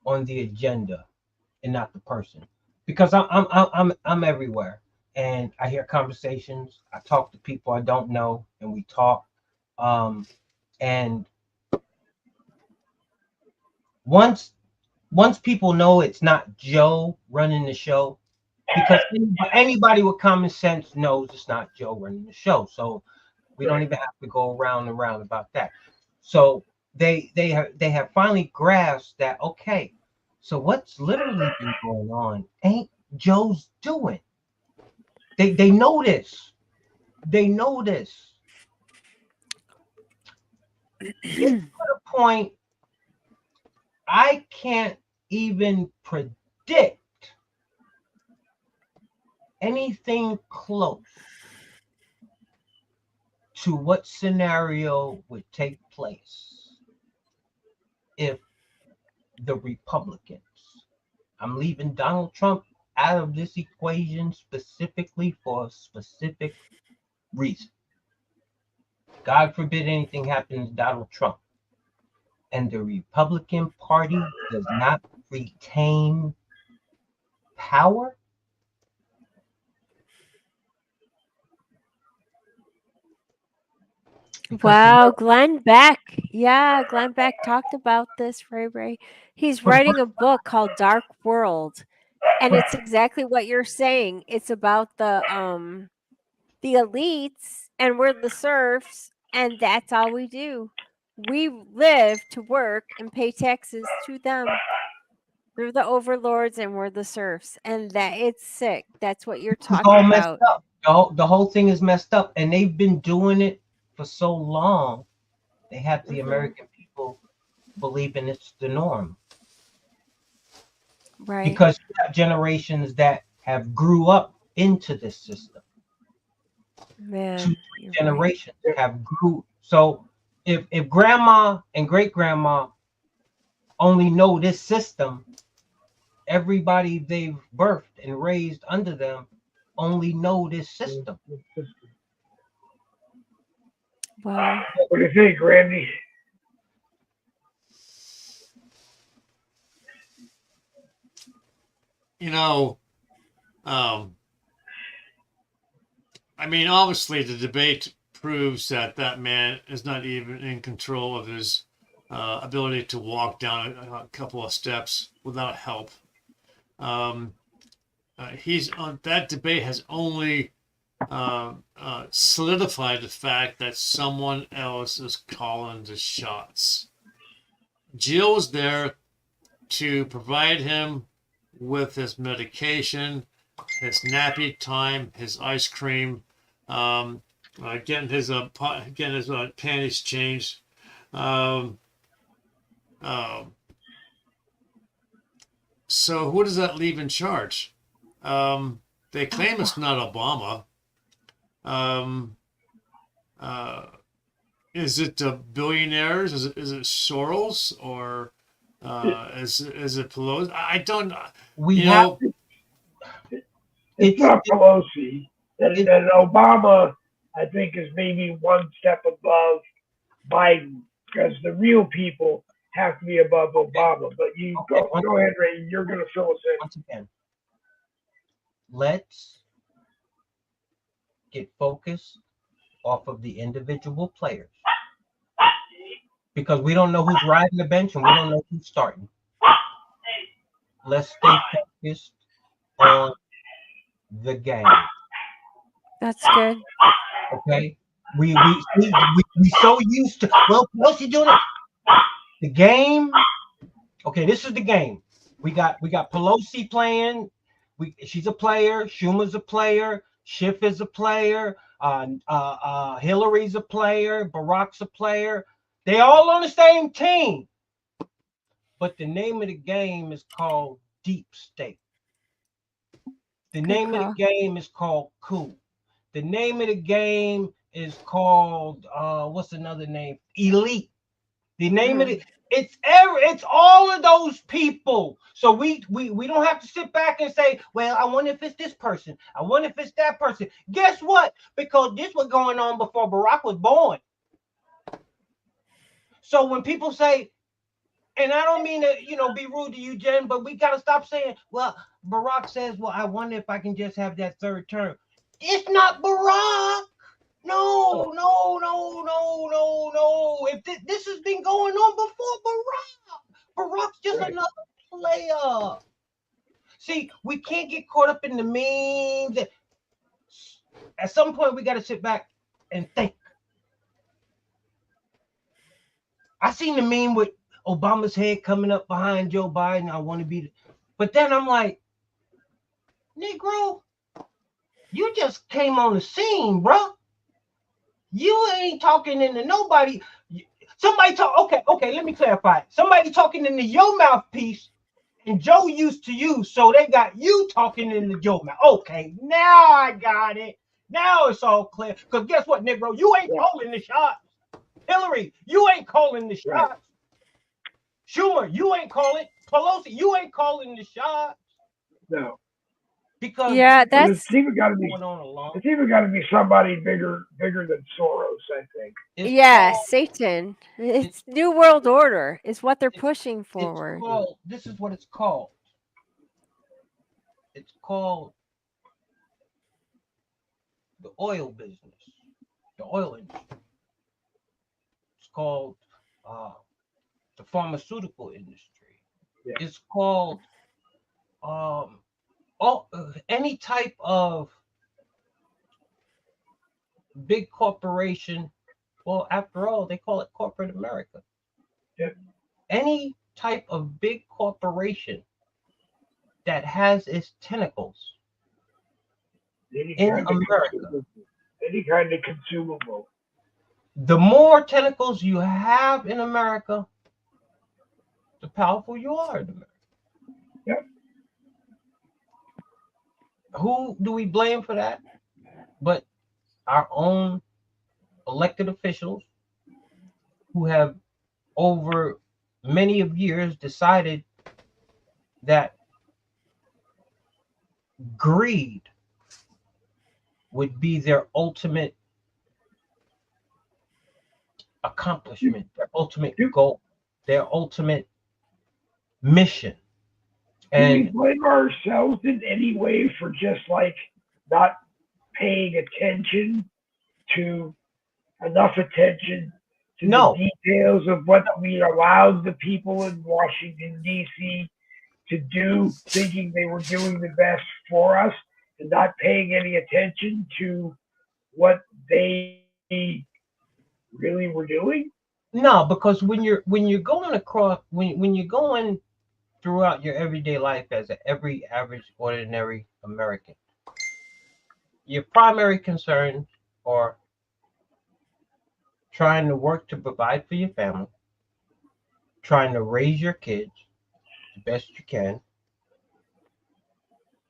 on the agenda and not the person, because I'm everywhere and I hear conversations. I talk to people I don't know and we talk, and once people know it's not Joe running the show, because anybody with common sense knows it's not Joe running the show, so we don't even have to go around and around about that. So they have finally grasped that, okay, so what's literally been going on ain't Joe's doing. They know this. They know this. It's to the point I can't even predict anything close to what scenario would take place if the Republicans, I'm leaving Donald Trump out of this equation specifically for a specific reason. God forbid anything happens to Donald Trump and the Republican Party does not retain power. Wow, Glenn Beck. Yeah, Glenn Beck talked about this, Ray. He's writing a book called Dark World. And it's exactly what you're saying. It's about the elites, and we're the serfs, and that's all we do. We live to work and pay taxes to them. They're the overlords and we're the serfs. And that it's sick. That's what you're It's talking all messed about. up. The whole thing is messed up, and they've been doing it for so long. They have the American people believing it's the norm. Right. Because you have generations that have grew up into this system. Man, 2 you're generations have grew. So if grandma and great grandma only know this system, everybody they've birthed and raised under them only know this system. Wow. What do you think, Randy? You know, I mean, obviously, the debate proves that that man is not even in control of his ability to walk down a couple of steps without help. He's on that debate has only solidified the fact that someone else is calling the shots. Jill's there to provide him with his medication, his nappy time, his ice cream, getting his panties changed. So who does that leave in charge? They claim it's not Obama. Is it billionaires? Is it Soros or is it Pelosi? I don't. It's not Pelosi. And Obama, I think, is maybe one step above Biden, because the real people have to be above Obama. But you go ahead, Ray. You're going to fill us in. Once again, let's get focused off of the individual players, because we don't know who's riding the bench and we don't know who's starting. Let's stay focused on the game. That's good. Okay, we so used to, well, what's he doing? The game. Okay, this is the game. We got Pelosi playing. She's a player. Schumer's a player. Schiff is a player. Hillary's a player. Barack's a player. They all on the same team. But the name of the game is called Deep State. The name of the game is called coup. The name of the game is called what's another name? Elite. The name of it. It's all of those people. So we don't have to sit back and say, well, I wonder if it's this person. I wonder if it's that person. Guess what? Because this was going on before Barack was born. So when people say, and I don't mean to, be rude to you, Jen, but we got to stop saying, well, Barack says, well, I wonder if I can just have that third term. It's not Barack. No. If this has been going on before Barack. Barack's just another player. See, we can't get caught up in the memes. At some point, we got to sit back and think. I seen the meme with Obama's head coming up behind Joe Biden. I want to be, but then I'm like, Negro, you just came on the scene, bro. You ain't talking into nobody. Somebody talk. Okay. Let me clarify. Somebody talking into your mouthpiece, and Joe used to you, so they got you talking into Joe mouth. Okay, now I got it. Now it's all clear. Because guess what, Negro? You ain't calling the shots. Hillary, you ain't calling the shots. Schumer, you ain't calling. Pelosi, you ain't calling the shots. No. Because it's even got to be. It's even got to be somebody bigger than Soros, I think. Satan. It's New World Order. Is what they're pushing forward. This is what it's called. It's called the oil business, the oil industry. It's called the pharmaceutical industry. It's called any type of big corporation, well, after all, they call it corporate America. Yep. Any type of big corporation that has its tentacles in America, any kind of consumable. The more tentacles you have in America, the powerful you are in America. Yep. Who do we blame for that? But our own elected officials who have over many of years decided that greed would be their ultimate accomplishment, their ultimate goal, their ultimate mission. Do we blame ourselves in any way for just like not paying attention to enough attention to the details of what we allowed the people in Washington, D.C. to do, thinking they were doing the best for us and not paying any attention to what they really were doing? No, because when you're going across, when you're going throughout your everyday life as every average ordinary American, your primary concerns are trying to work to provide for your family, trying to raise your kids the best you can,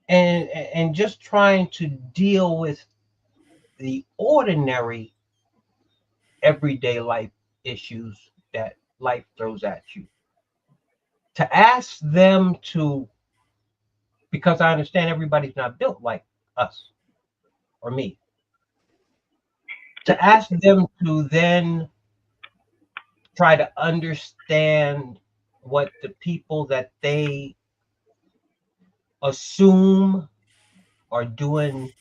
and just trying to deal with the ordinary everyday life issues that life throws at you. To ask them to, because I understand everybody's not built like us or me, to ask them to then try to understand what the people that they assume are doing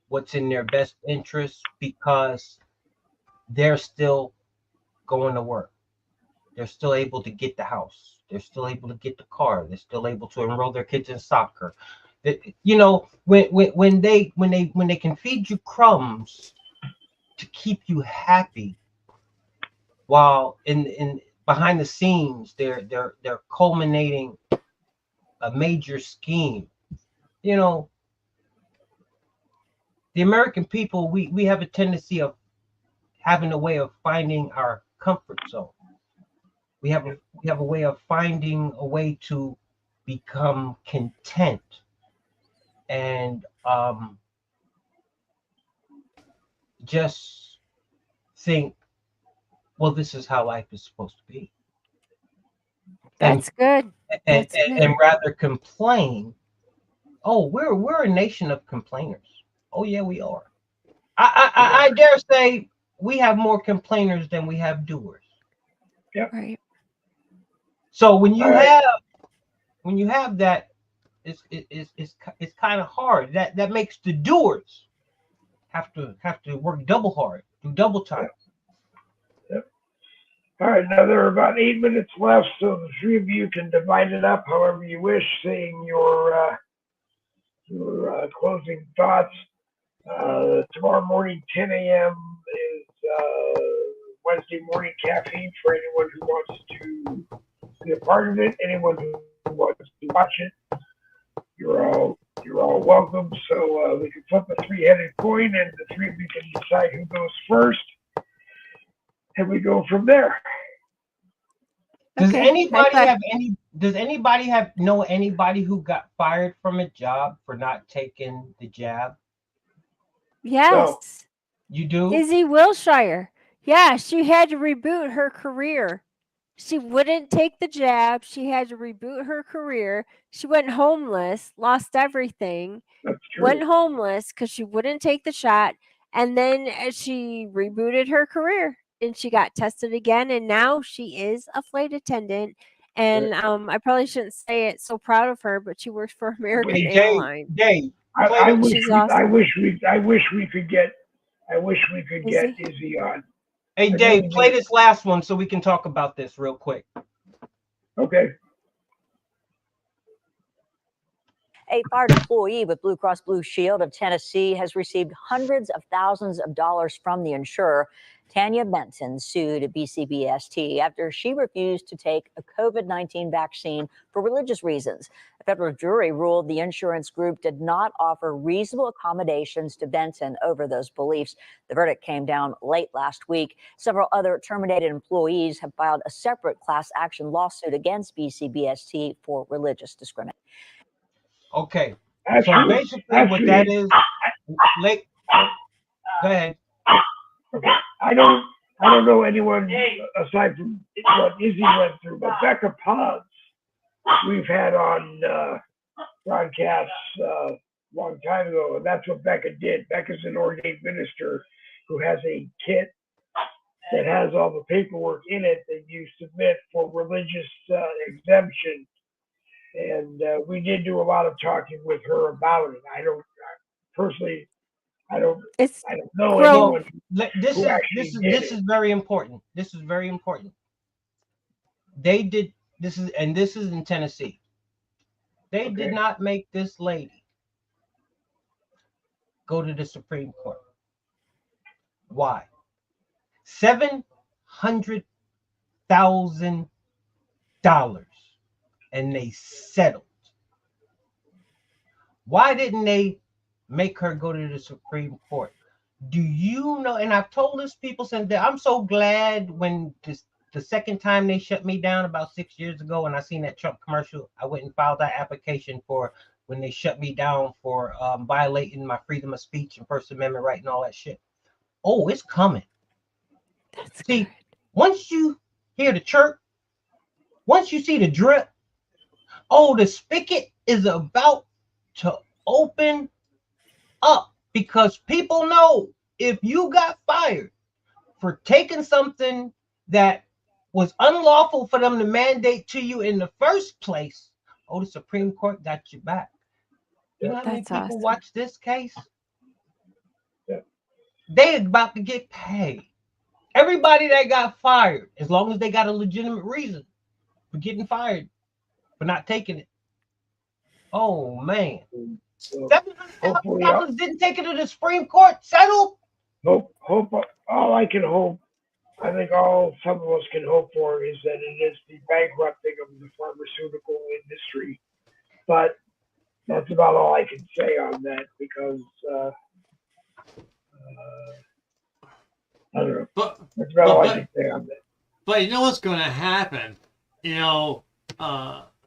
what's in their best interest because they're still going to work. They're still able to get the house. They're still able to get the car. They're still able to enroll their kids in soccer. You know, when they can feed you crumbs to keep you happy, while in behind the scenes they're culminating a major scheme. You know, the American people, we have a tendency of having a way of finding our comfort zone. We have a way of finding a way to become content and just think, well, this is how life is supposed to be. That's good. And rather complain. Oh, we're a nation of complainers. Oh yeah, we are. I dare say we have more complainers than we have doers. Yep. Right. So when you have that, it's kind of hard. That makes the doers have to work double hard, do double time. Yep. All right, now there are about 8 minutes left, so the three of you can divide it up however you wish, saying your closing thoughts. Tomorrow morning, 10 a.m. is Wednesday morning caffeine for anyone who wants to be a part of it. Anyone who wants to watch it, you're all welcome. So we can flip a three-headed coin, and the three of you can decide who goes first, and we go from there. Does anybody know anybody who got fired from a job for not taking the jab? Yes. No. You do? Izzy Wilshire. Yeah, she had to reboot her career. She wouldn't take the jab. She had to reboot her career. She went homeless, lost everything. That's true. Went homeless because she wouldn't take the shot. And then she rebooted her career and she got tested again. And now she is a flight attendant. And I probably shouldn't say it, so proud of her, but she works for American Airlines. I wish we could get Izzy on. Hey Dave, play this last one so we can talk about this real quick. Okay. A fired employee with Blue Cross Blue Shield of Tennessee has received hundreds of thousands of dollars from the insurer. Tanya Benson sued BCBST after she refused to take a COVID-19 vaccine for religious reasons. A federal jury ruled the insurance group did not offer reasonable accommodations to Benson over those beliefs. The verdict came down late last week. Several other terminated employees have filed a separate class action lawsuit against BCBST for religious discrimination. Okay. Actually, So basically, what that is, like, go ahead. Okay. I don't know anyone aside from what Izzy went through, but Becca Pons, we've had on broadcasts a long time ago, and that's what Becca did. Becca's an ordained minister who has a kit that has all the paperwork in it that you submit for religious exemption. And we did do a lot of talking with her about it. I don't know anyone This who actually is did this is very important. This is very important. They did this is in Tennessee. They did not make this lady go to the Supreme Court. Why? $700,000, and they settled. Why didn't they make her go to the Supreme Court? Do you know? And I've told this people since then. I'm so glad when the second time they shut me down about 6 years ago, and I seen that Trump commercial, I went and filed that application for when they shut me down for violating my freedom of speech and First Amendment right and all that shit. Oh, it's coming. See, once you hear the chirp, once you see the drip, oh, the spigot is about to open up, because people know if you got fired for taking something that was unlawful for them to mandate to you in the first place, oh, the Supreme Court got your back. You know how many people watch this case? They about to get paid. Everybody that got fired, as long as they got a legitimate reason for getting fired, for not taking it. Oh, man. $700,000 didn't take it to the Supreme Court. Settled. Hope. All I can hope, I think all some of us can hope for, is that it is the bankrupting of the pharmaceutical industry. But that's about all I can say on that, because I don't know. That's about all I can say on that. But you know what's going to happen?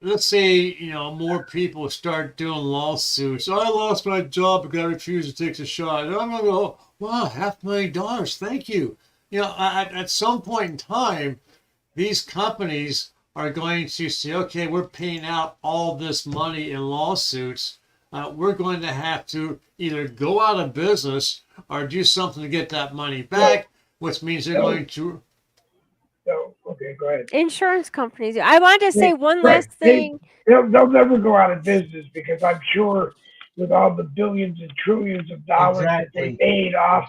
Let's say, more people start doing lawsuits. I lost my job because I refused to take the shot. And I'm going to go, wow, $500,000. Thank you. At some point in time, these companies are going to say, okay, we're paying out all this money in lawsuits. We're going to have to either go out of business or do something to get that money back, which means they're going to... Okay, go ahead. Insurance companies. I wanted to say one last thing. They'll never go out of business, because I'm sure with all the billions and trillions of dollars that they made off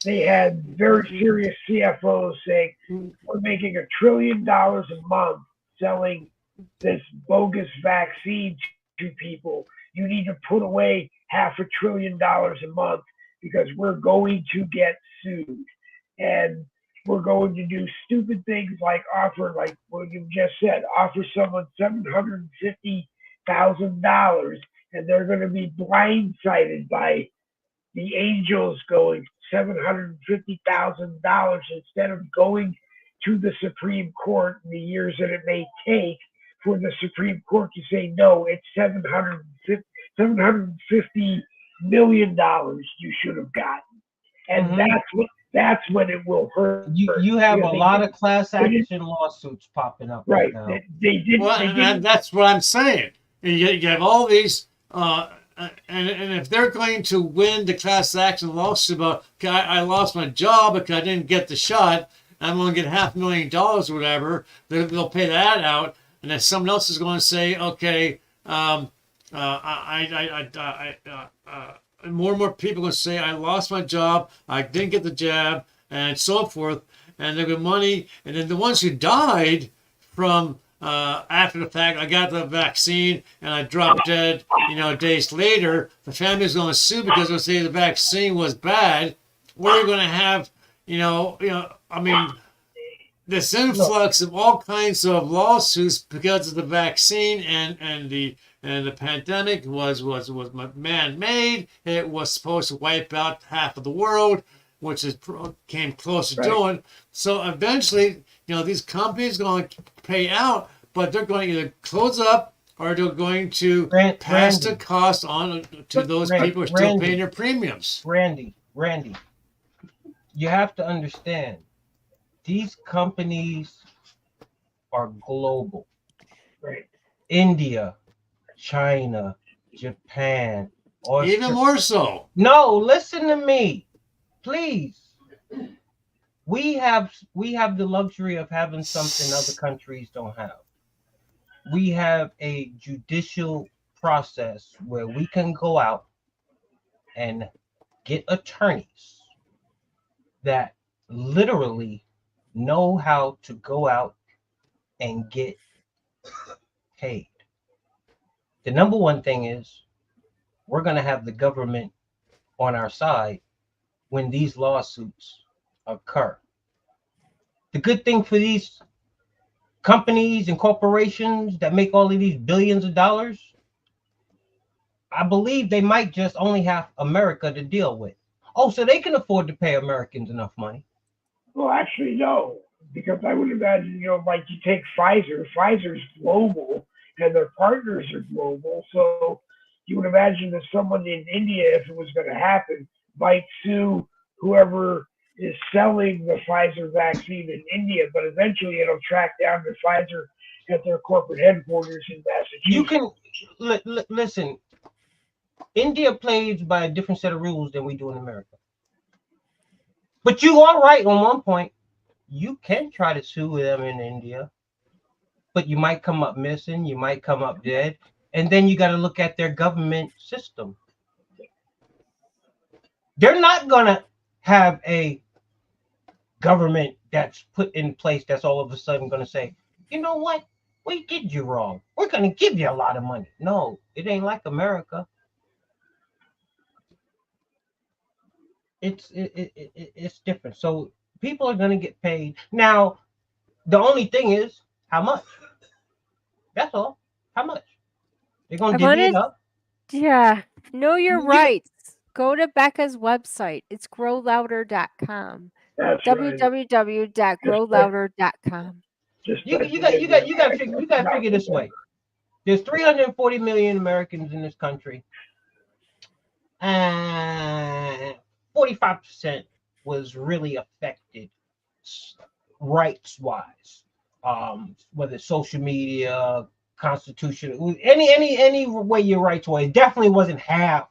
they had very serious CFOs saying, we're making $1 trillion a month selling this bogus vaccine to people. You need to put away $500 billion a month, because we're going to get sued. And we're going to do stupid things like offer, like what you just said, offer someone $750,000, and they're going to be blindsided by the angels going $750,000 instead of going to the Supreme Court in the years that it may take for the Supreme Court to say, no, it's $750 million you should have gotten. And that's when it will hurt. You have a lot of class action lawsuits popping up right now. They didn't. And that's what I'm saying. You have all these, and if they're going to win the class action lawsuit about, okay, I lost my job because I didn't get the shot, I'm going to get $500,000 or whatever, they'll pay that out, and then someone else is going to say, okay, more and more people are going to say, I lost my job, I didn't get the jab, and so forth, and they'll get money. And then the ones who died from after the fact, I got the vaccine and I dropped dead, days later. The family's going to sue because they'll say the vaccine was bad. We're going to have, I mean, this influx of all kinds of lawsuits because of the vaccine and the pandemic was man-made. It was supposed to wipe out half of the world, which came close to doing. So eventually, these companies are going to pay out, but they're going to either close up or they're going to pass the cost on to those people who are still paying their premiums. Randy, you have to understand, these companies are global. Right. India, China, Japan, Australia. Even more so. No, listen to me, please. We have the luxury of having something other countries don't have. We have a judicial process where we can go out and get attorneys that literally know how to go out and get paid. The number one thing is we're going to have the government on our side when these lawsuits occur. The good thing for these companies and corporations that make all of these billions of dollars, I believe they might just only have America to deal with. Oh, so they can afford to pay Americans enough money. Well, actually, no, because I would imagine, like you take Pfizer. Pfizer's global, and their partners are global. So you would imagine that someone in India, if it was going to happen, might sue whoever is selling the Pfizer vaccine in India, but eventually it'll track down to Pfizer at their corporate headquarters in Massachusetts. You can listen. India plays by a different set of rules than we do in America. But you are right on one point. You can try to sue them in India, but you might come up missing, you might come up dead, and then you got to look at their government system. They're not going to have a government that's put in place that's all of a sudden going to say, you know what, we did you wrong. We're going to give you a lot of money. No, it ain't like America. It's different. So people are going to get paid. Now, the only thing is, how much? That's all. How much? They're going to divvy it up. Yeah. Know your rights. Go to Becca's website. It's growlouder.com. That's www.growlouder.com. You got to figure this way. There's 340 million Americans in this country. And 45% was really affected rights-wise, whether it's social media, constitution, any way your rights were. It definitely wasn't half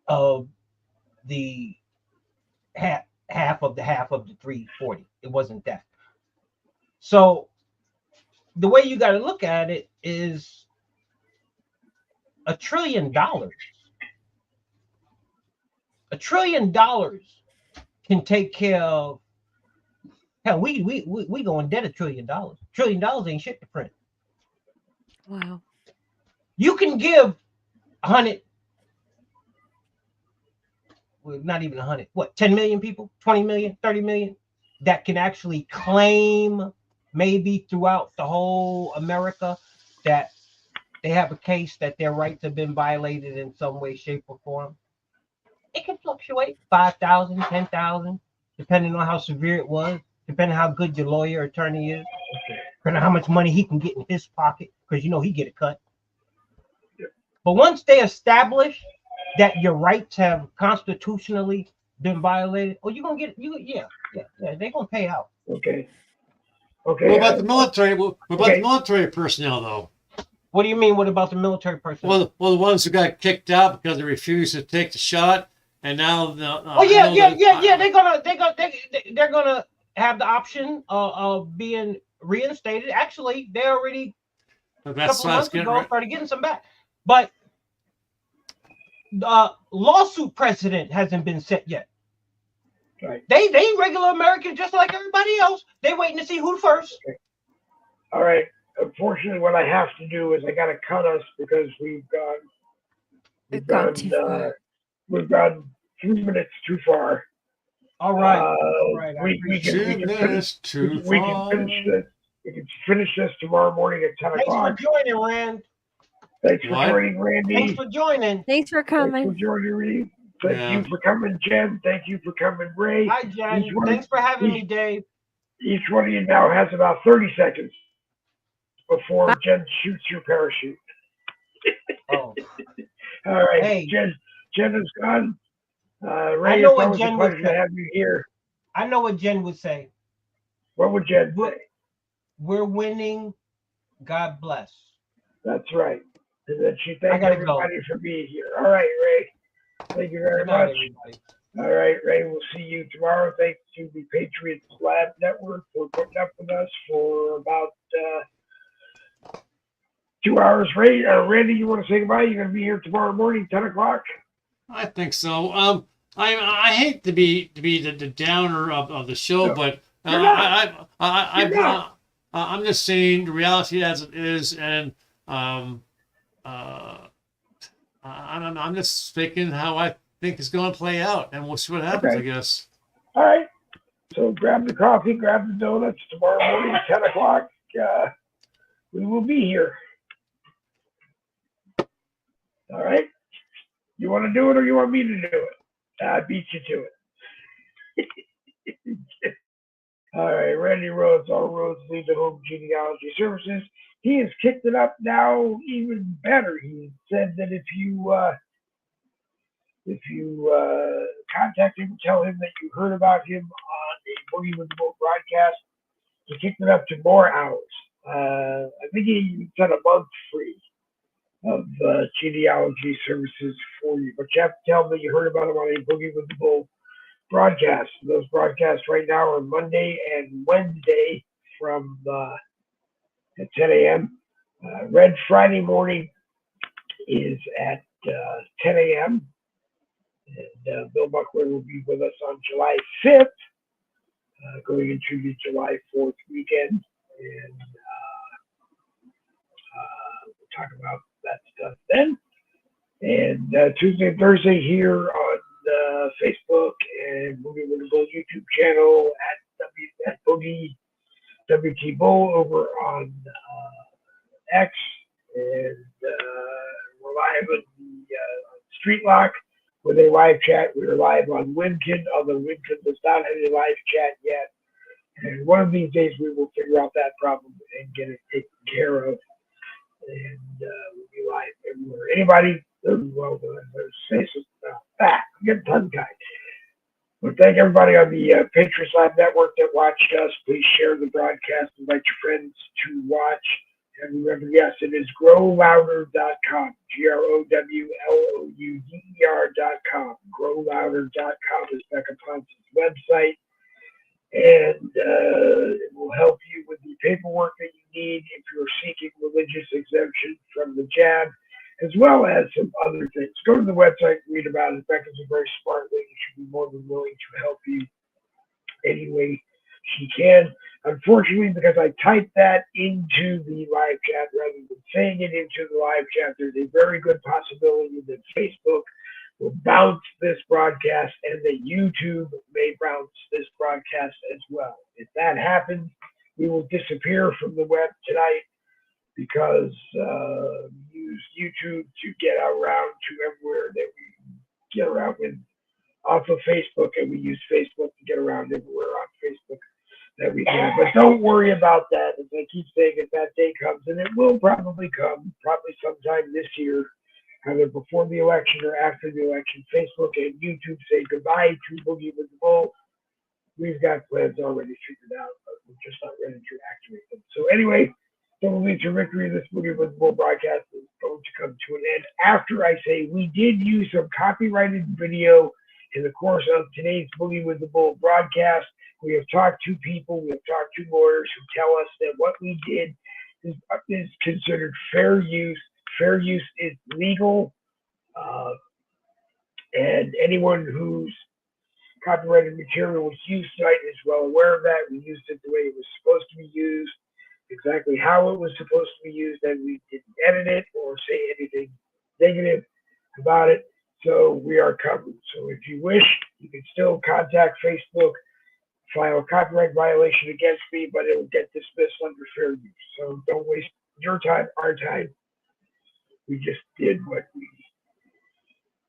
of the 340. It wasn't that. So the way you got to look at it is $1 trillion. $1 trillion can take care of. Hell, we go in debt $1 trillion. $1 trillion ain't shit to print. Wow. You can give 100. Well, not even 100. What? 10 million people? 20 million? 30 million? That can actually claim, maybe throughout the whole America, that they have a case that their rights have been violated in some way, shape, or form. It can fluctuate 5,000, 10,000, depending on how severe it was, depending on how good your lawyer or attorney is, depending on how much money he can get in his pocket, because he get a cut. But once they establish that your rights have constitutionally been violated, you're gonna get they're gonna pay out. Okay. What about the military? What about the military personnel, though? What do you mean? What about the military personnel? Well, the ones who got kicked out because they refused to take the shot, and now they're gonna have the option of being reinstated. Actually, they already a couple months ago started getting some back, but lawsuit precedent hasn't been set yet. Right. They regular Americans just like everybody else. They waiting to see who first. Okay. All right. unfortunately, what I have to do is I got to cut us because we've gone too far. we've gone 3 minutes too far. All right. All right. We can finish this tomorrow morning at 10 Thanks o'clock. for joining, Rand. Thanks for joining, Randy. Thanks for joining. Thanks for coming. Thanks for joining me. Thank you for coming, Jen. Thank you for coming, Ray. Hi, Jen. Thanks for having me, Dave. Each one of you now has about 30 seconds before Jen shoots your parachute. Oh. All right. Hey. Jen is gone. Ray, I know it's what always Jen a would pleasure to say. have you here. I know what Jen would say. What would Jen say? We're winning. God bless. That's right. And then she thanked gotta everybody for being here. All right, Ray. Thank you very much. Everybody. All right, Ray, we'll see you tomorrow. Thanks to the Patriots Lab Network for putting up with us for about 2 hours. Ray, Randy, you want to say goodbye? You're going to be here tomorrow morning, 10 o'clock? I think so. I hate to be the downer of the show, but I'm just saying the reality as it is, and I'm just speaking how I think it's going to play out, and we'll see what happens. Okay. I guess. All right. So grab the coffee, grab the donuts. Tomorrow morning, 10 o'clock. We will be here. All right. You want to do it or you want me to do it? I beat you to it. All right, Randy Rhodes, all roads lead to Home Genealogy Services. He has kicked it up now even better. He said that if you contact him, tell him that you heard about him on a Boogie with the Bull broadcast, he kicked it up to more hours. I think he said a month free of genealogy services for you. But you have to tell him that you heard about him on a Boogie with the Bull broadcast. Those broadcasts right now are Monday and Wednesday from at 10 a.m. Red Friday morning is at 10 a.m. And Bill Buckler will be with us on July 5th, going into the July 4th weekend. And we'll talk about that stuff then. And Tuesday and Thursday here on Facebook and Boogie with the Bull YouTube channel at Boogie WT Bull over on X, and we're live on the Street Lock with a live chat. We're live on Winkin, although Winkin does not have a live chat yet. And one of these days we will figure out that problem and get it taken care of. And we'll be live everywhere. Anybody? Well, say something about that. Get tongue-tied. But thank everybody on the Patriots Live Network that watched us. Please share the broadcast. Invite your friends to watch. And remember, yes, it is growlouder.com. GROWLOUDER.com. Growlouder.com is Becca Ponce's website. And it will help you with the paperwork that you need if you're seeking religious exemption from the jab, as well as some other things. Go to the website and read about it. Becca's a very smart lady. She'll be more than willing to help you any way she can. Unfortunately, because I typed that into the live chat rather than saying it into the live chat, there's a very good possibility that Facebook will bounce this broadcast and that YouTube may bounce this broadcast as well. If that happens, we will disappear from the web tonight because we use YouTube to get around to everywhere that we get around with off of Facebook, and we use Facebook to get around everywhere on Facebook that we can. But don't worry about that. As I keep saying, if that day comes, and it will probably come, probably sometime this year, either before the election or after the election, Facebook and YouTube say goodbye to Boogie with the Bull. We've got plans already figured out, but we're just not ready to activate them. So anyway, don't lead to victory. This Boogie with the Bull broadcast is going to come to an end after I say we did use some copyrighted video in the course of today's Boogie with the Bull broadcast. We have talked to people, we have talked to lawyers who tell us that what we did is considered fair use. Fair use is legal, and anyone whose copyrighted material was used tonight is well aware of that. We used it the way it was supposed to be used. exactly how it was supposed to be used, and we didn't edit it or say anything negative about it. So we are covered. So if you wish, you can still contact Facebook, file a copyright violation against me, but it will get dismissed under fair use. So don't waste your time, our time. We just did what we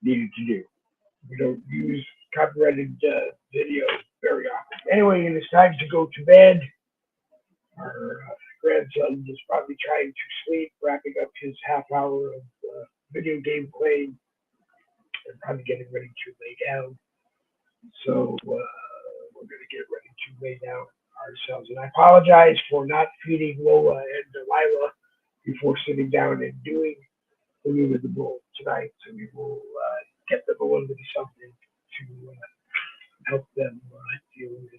needed to do. We don't use copyrighted video very often. Anyway, it is time to go to bed. Our grandson is probably trying to sleep, wrapping up his half hour of video game playing, and probably getting ready to lay down. So we're going to get ready to lay down ourselves. And I apologize for not feeding Lola and Delilah before sitting down and doing Boogie with the Bull tonight. So we will get them a little bit of something to help them deal with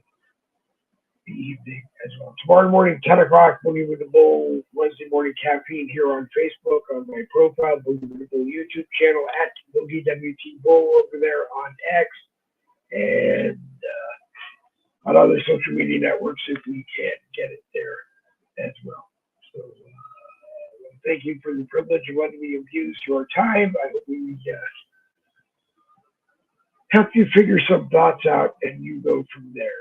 the evening as well. Tomorrow morning, 10 o'clock, Boogie with the Bull, Wednesday morning caffeine here on Facebook, on my profile, Boogie with the Bull YouTube channel, at Boogie WT Bull over there on X, and on other social media networks if we can get it there as well. So thank you for the privilege of letting me abuse your time. I hope we help you figure some thoughts out and you go from there.